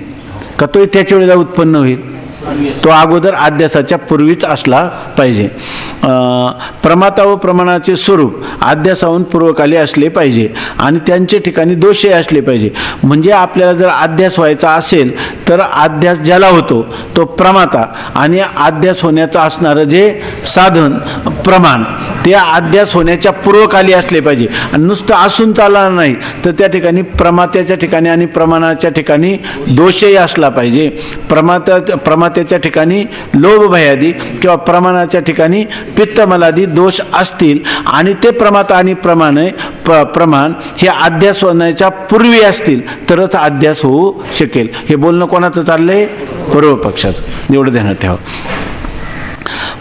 का तो त्याच्या वेळेला उत्पन्न होईल? तो अगोदर अध्यासाच्या पूर्वीच असला पाहिजे. प्रमाता व प्रमाणाचे स्वरूप अध्यासाहून पूर्वकाली असले पाहिजे आणि त्यांचे ठिकाणी दोषही असले पाहिजे. म्हणजे आपल्याला जर अध्यास व्हायचा असेल तर अध्यास ज्याला होतो तो प्रमाता आणि अध्यास होण्याचं असणारं जे साधन प्रमाण ते अध्यास होण्याच्या पूर्वकाली असले पाहिजे. आणि नुसतं असून चालणार नाही तर त्या ठिकाणी प्रमात्याच्या ठिकाणी आणि प्रमाणाच्या ठिकाणी दोषही असला पाहिजे. प्रमात्याच्या ठिकाणी लोभ भयादी किंवा प्रमाणाच्या ठिकाणी पित्तमलादी दोष असतील आणि ते प्रमाता आणि प्रमाण हे अध्यास होण्याच्या पूर्वी असतील तरच अध्यास होऊ शकेल. हे बोलणं कोणाचं चाललंय? पूर्व पक्षात. एवढं ध्यानात ठेवा.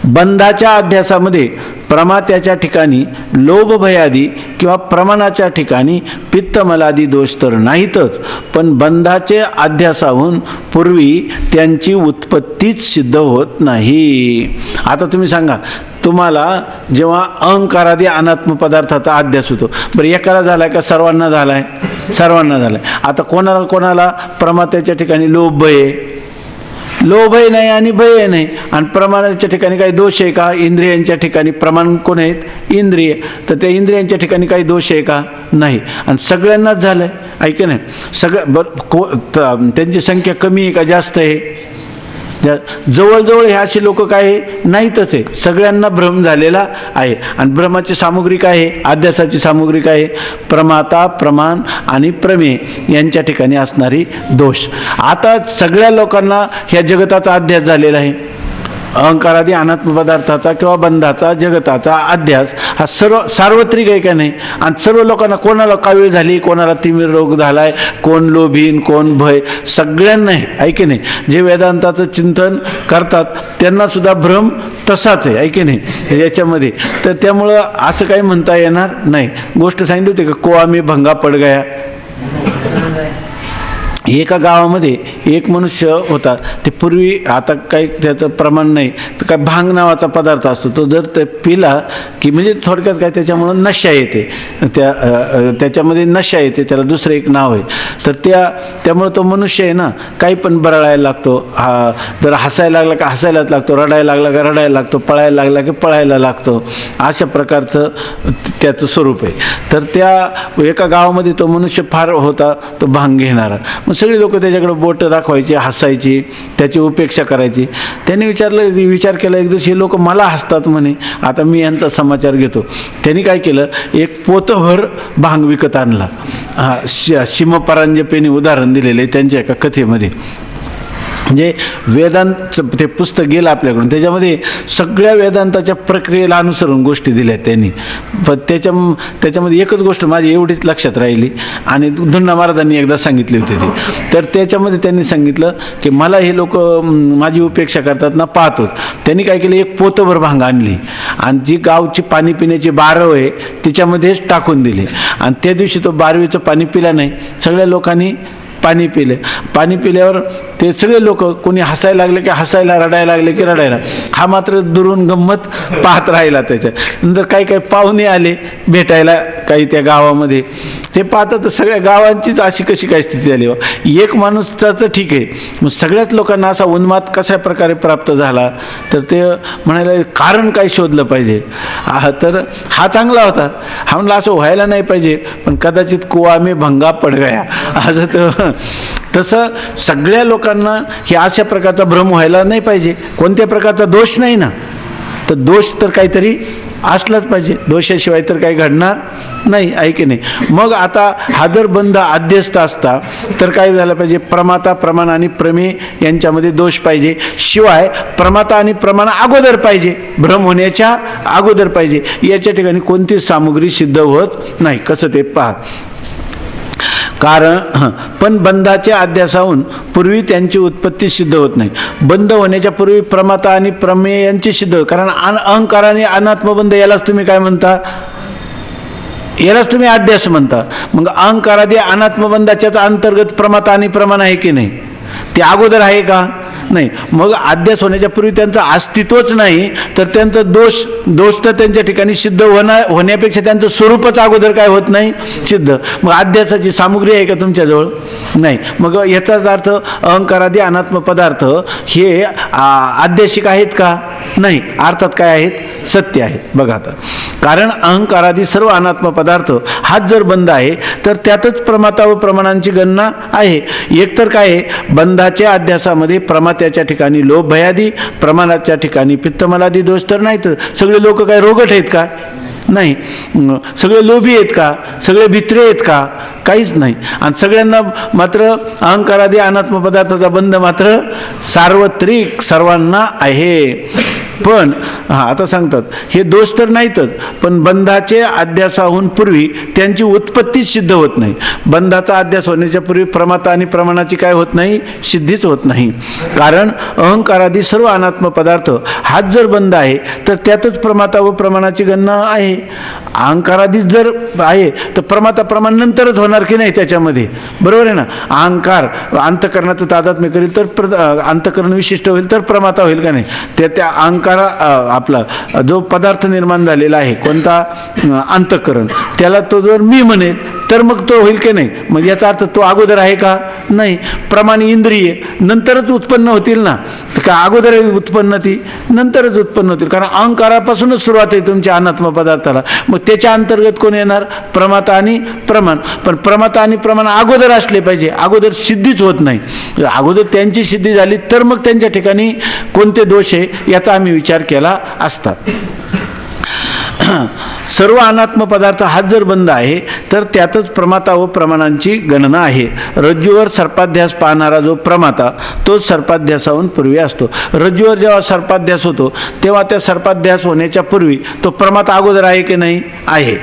बंधाच्या अध्यासामध्ये प्रमात्याच्या ठिकाणी लोभ भयादी किंवा प्रमाणाच्या ठिकाणी पित्तमलादी दोष तर नाहीतच, पण बंधाचे अध्यासाहून पूर्वी त्यांची उत्पत्तीच सिद्ध होत नाही. आता तुम्ही सांगा, तुम्हाला जेव्हा अहंकारादी अनात्म पदार्थाचा अध्यास होतो, बरं एकाला झालाय का सर्वांना झालाय? सर्वांना झालाय. आता कोणाला प्रमात्याच्या ठिकाणी लोभही नाही आणि भय नाही. आणि प्रमाणाच्या ठिकाणी काही दोष आहे का? इंद्रियांच्या ठिकाणी प्रमाण कोण आहेत? इंद्रिय. तर त्या इंद्रियांच्या ठिकाणी काही दोष आहे का? नाही. आणि सगळ्यांनाच झालंय, ऐक नाही. त्यांची संख्या कमी आहे का जास्त आहे? जवळजवळ हे असे लोक काय नाहीतच आहे. सगळ्यांना भ्रम झालेला आहे. आणि भ्रमाची सामुग्री काय आहे? अध्यासाची सामुग्री काय आहे? प्रमाता, प्रमाण आणि प्रमेय यांच्या ठिकाणी असणारी दोष. आता सगळ्या लोकांना ह्या जगताचा अध्यास झालेला आहे. अहंकारादी अनात्म पदार्थाचा किंवा बंधाचा जगताचा अध्यास हा सार्वत्रिक आहे का नाही? आणि सर्व लोकांना, कोणाला कावीळ झाली, कोणाला तिमिर रोग झालाय, कोण लोभीन, कोण भय, सगळ्यांना आहे की नाही? जे वेदांताचं चिंतन करतात त्यांना सुद्धा भ्रम तसाच आहे की नाही याच्यामध्ये. तर त्यामुळं असं काही म्हणता येणार नाही. गोष्ट सांगितली होती का? को आम्ही भंगा पड गया. एका गावामध्ये एक मनुष्य होता. ते पूर्वी, आता काही त्याचं प्रमाण नाही, तर काय भांग नावाचा पदार्थ असतो, तो जर ते पिला की म्हणजे थोडक्यात काय त्याच्यामुळं नशा येते, त्याच्यामध्ये नशा येते, त्याला दुसरं एक नाव आहे. तर त्यामुळं तो मनुष्य आहे ना, काही पण बरळायला लागतो, जर हसायला लागला का हसायलाच लागतो, रडायला लागला का रडायला लागतो, पळायला लागला की पळायला लागतो, अशा प्रकारचं त्याचं स्वरूप आहे. तर त्या एका गावामध्ये तो मनुष्य फार होता, तो भांग घेणारा. मग सगळी लोक त्याच्याकडे बोटं दाखवायची, हसायची, त्याची उपेक्षा करायची. त्यांनी विचार केला एक दिवस, हे लोक मला हसतात म्हणे, आता मी यांचा समाचार घेतो. त्यांनी काय केलं, एक पोतभर भांग विकत आणला. शिमपरांजपेने उदाहरण दिलेलं आहे त्यांच्या एका कथेमध्ये. म्हणजे वेदांत ते पुस्तक गेलं आपल्याकडून, त्याच्यामध्ये सगळ्या वेदांताच्या प्रक्रियेला अनुसरून गोष्टी दिल्या त्यांनी. पण त्याच्यामध्ये एकच गोष्ट माझी एवढीच लक्षात राहिली, आणि धुंडा महाराजांनी एकदा सांगितली होती ती. तर त्याच्यामध्ये त्यांनी सांगितलं की मला हे लोक माझी उपेक्षा करतात ना, पाहतो. त्यांनी काय केलं, एक पोतभर भांग आणली आणि जी गावची पाणी पिण्याची बारव आहे तिच्यामध्येच टाकून दिले. आणि त्या दिवशी तो बारवीचं पाणी पिला नाही, सगळ्या लोकांनी पाणी पिले. पाणी पिल्यावर ते सगळे लोक, कोणी हसायला लागले की हसायला, रडायला लागले की रडायला. हा मात्र दुरून गंमत पाहत राहिला. त्याच्या नंतर काही पाहुणे आले भेटायला काही त्या गावामध्ये, ते पाहतात तर सगळ्या गावांचीच अशी कशी काय स्थिती झाली. एक माणूसचा तर ठीक आहे, मग सगळ्याच लोकांना असा उन्माद कशा प्रकारे प्राप्त झाला, तर ते म्हणायला कारण काय शोधलं पाहिजे. तर हा चांगला होता, हा म्हणला असं व्हायला नाही पाहिजे, पण कदाचित कुआ में भंगा पड गया, असं तर. तसं सगळ्या लोकांना हे अशा प्रकारचा भ्रम व्हायला नाही पाहिजे. कोणत्या प्रकारचा दोष नाही ना, तर दोष तर काहीतरी असलाच पाहिजे, दोषाशिवाय तर काही घडणार नाही, आहे की नाही. मग आता हा जर बंध आद्यस्थ असता तर काय झालं पाहिजे, प्रमाता, प्रमाण आणि प्रमेय यांच्यामध्ये दोष पाहिजे. शिवाय प्रमाता आणि प्रमाण अगोदर पाहिजे, भ्रम होण्याच्या अगोदर पाहिजे. याच्या ठिकाणी कोणतीच सामुग्री सिद्ध होत नाही. कसं ते पहा. कारण पण बंधाच्या अध्यासाहून पूर्वी त्यांची उत्पत्ती सिद्ध होत नाही. बंध होण्याच्या पूर्वी प्रमाता आणि प्रमेय यांची सिद्ध, कारण अहंकाराने अनात्मबंध, यालाच तुम्ही काय म्हणता, यालाच तुम्ही अध्यास म्हणता. मग अहंकारादी अनात्मबंधाच्याच अंतर्गत प्रमाता आणि प्रमाण आहे की नाही, ते अगोदर आहे का, नाही. मग अध्यास होण्याच्या पूर्वी त्यांचं अस्तित्वच नाही, तर त्यांचं दोष तर त्यांच्या ठिकाणी सिद्ध होण्यापेक्षा त्यांचं स्वरूपच अगोदर काय होत नाही, सिद्ध. मग अध्यासाची सामुग्री आहे का तुमच्याजवळ, नाही. मग याचाच अर्थ अहंकारादी अनात्म पदार्थ हे आद्याशिक आहेत का, नाही. अर्थात काय आहेत, सत्य आहेत. बघा आता, कारण अहंकारादी सर्व अनात्म पदार्थ हाच जर बंध आहे, तर त्यातच प्रमाता व प्रमाणांची गणना आहे. एकतर काय आहे, बंधाच्या अध्यासामध्ये प्रमात्याच्या ठिकाणी लोभ भयादी, प्रमाणाच्या ठिकाणी पित्तमलादी दोष तर नाहीत. सगळे लोक काय रोगट आहेत का, नाही. सगळे लोभी आहेत का, सगळे भित्रे आहेत का, काहीच नाही. आणि सगळ्यांना मात्र अहंकारादी अनात्म पदार्थाचा बंध मात्र सार्वत्रिक सर्वांना आहे. पण आता सांगतात हे दोष तर नाहीतच, पण बंधाचे अध्यासाहून पूर्वी त्यांची उत्पत्ती सिद्ध होत नाही. बंधाचा अध्यास होण्याच्या पूर्वी प्रमाता आणि प्रमाणाची काय होत नाही, सिद्धीच होत नाही. कारण अहंकारादी सर्व अनात्म पदार्थ हाच जर बंध आहे, तर त्यातच प्रमाता व प्रमाणाची गणना आहे. अहंकारादी जर आहे तर प्रमाता प्रमाण नंतरच होणार की नाही त्याच्यामध्ये, बरोबर आहे ना. अहंकार अंतकरणाचं तादात्म्य करेल तर अंतकरण विशिष्ट होईल, तर प्रमाता होईल का नाही. त्या अहंकारा आपला जो पदार्थ निर्माण झालेला आहे, कोणता, अंतकरण, त्याला तो जर मी म्हणेल तर मग तो होईल की नाही. मग याचा अर्थ तो अगोदर आहे का, नाही. प्रमाण इंद्रिय नंतरच उत्पन्न होतील ना, तर का अगोदर उत्पन्न, ती नंतरच उत्पन्न होतील. कारण अहंकारापासूनच सुरुवात आहे तुमच्या अनात्म पदार्थाला. मग त्याच्या अंतर्गत कोण येणार, प्रमाता आणि प्रमाण. पण प्रमाता आणि प्रमाण अगोदर असले पाहिजे, अगोदर सिद्धीच होत नाही. अगोदर त्यांची सिद्धी झाली तर मग त्यांच्या ठिकाणी कोणते दोष आहे याचा आम्ही विचार केला असता. सर्व अनात्म पदार्थ हाच जर बंध आहे, तर त्यातच प्रमाता व प्रमाणांची गणना आहे. रज्जूवर सर्पाध्यास पाहणारा जो प्रमाता, तो सर्पाध्यासाहून पूर्वी असतो. रज्जूवर जेव्हा सर्पाध्यास होतो तेव्हा त्या सर्पाध्यास होण्याच्या पूर्वी तो प्रमाता अगोदर आहे की नाही, आहे.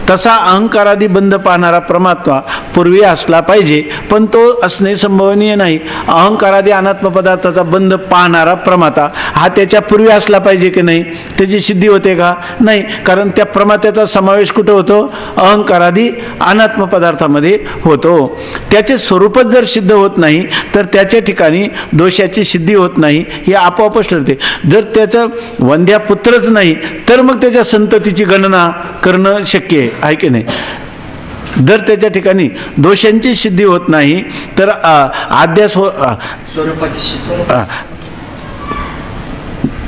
तसा अहंकारादी बंध पाहणारा परमात्मा पूर्वी असला पाहिजे, पण तो असणे संभवनीय नाही. अहंकारादी अनात्म पदार्थाचा बंध पाहणारा प्रमाता हा त्याच्या पूर्वी असला पाहिजे की नाही? त्याची सिद्धी होते का? नाही, कारण त्या प्रमात्याचा समावेश कुठं होतो? अहंकारादी अनात्म पदार्थामध्ये होतो. त्याचे स्वरूपच जर सिद्ध होत नाही तर त्याच्या ठिकाणी दोषाची सिद्धी होत नाही, हे आपोआपच ठरते. जर त्याचा वंध्या पुत्रच नाही तर मग त्याच्या संततीची गणना करणं शक्य आहे की नाही? जर त्याच्या ठिकाणी दोषांची सिद्धी होत नाही तर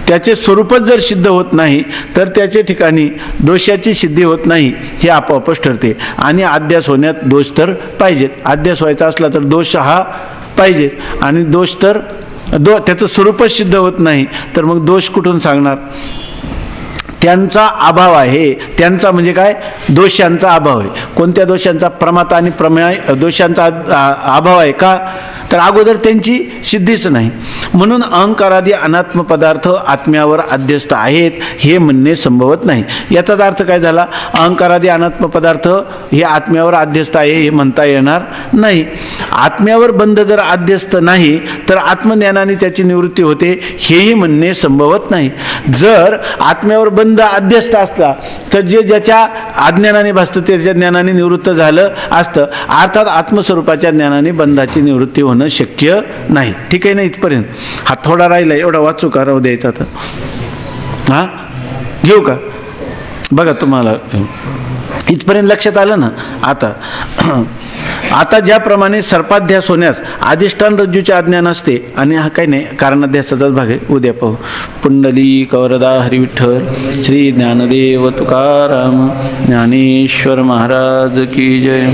त्याचे स्वरूपच जर सिद्ध होत नाही तर त्याच्या ठिकाणी दोषाची सिद्धी होत नाही, हे आपोआपच ठरते. आणि अध्यास होण्यात दोष तर पाहिजेत. अध्यास व्हायचा असला तर दोष हा पाहिजे, आणि दोष तर त्याचं स्वरूपच सिद्ध होत नाही तर मग दोष कुठून सांगणार? त्यांचा अभाव आहे. त्यांचा म्हणजे काय? दोषांचा अभाव आहे. कोणत्या दोषांचा? प्रमाता आणि प्रमेय दोषांचा अभाव आहे का? तर अगोदर त्यांची सिद्धीच नाही. म्हणून अहंकारादी अनात्म पदार्थ आत्म्यावर अध्यस्त आहेत हे म्हणणे संभवत नाही. याचाच अर्थ काय झाला? अहंकारादी अनात्म पदार्थ हे आत्म्यावर अध्यस्त आहे हे म्हणता येणार नाही. आत्म्यावर बंध जर अध्यस्त नाही तर आत्मज्ञानाने त्याची निवृत्ती होते हेही म्हणणे संभवत नाही. जर आत्म्यावर बंध अध्यस्त असला तर जे ज्याच्या अज्ञानाने भासतं त्याच्या ज्ञानाने निवृत्त झालं असतं. अर्थात आत्मस्वरूपाच्या ज्ञानाने बंधाची निवृत्ती होणं शक्य नाही. ठीक आहे ना? इथपर्यंत हा थोडा राहिला, एवढा वाचू का? राहू द्यायचा तर हा घेऊ का? बघा तुम्हाला इथपर्यंत लक्षात आलं ना? आता ज्याप्रमाणे सर्पाध्यास होण्यास अधिष्ठान रज्जूचे अज्ञान असते, आणि हा काही नाही कारणाध्यासाचाच भाग आहे, उद्या पाहू. पुंडलिक वरदा हरी विठ्ठल श्री ज्ञानदेव तुकाराम ज्ञानेश्वर महाराज की जय.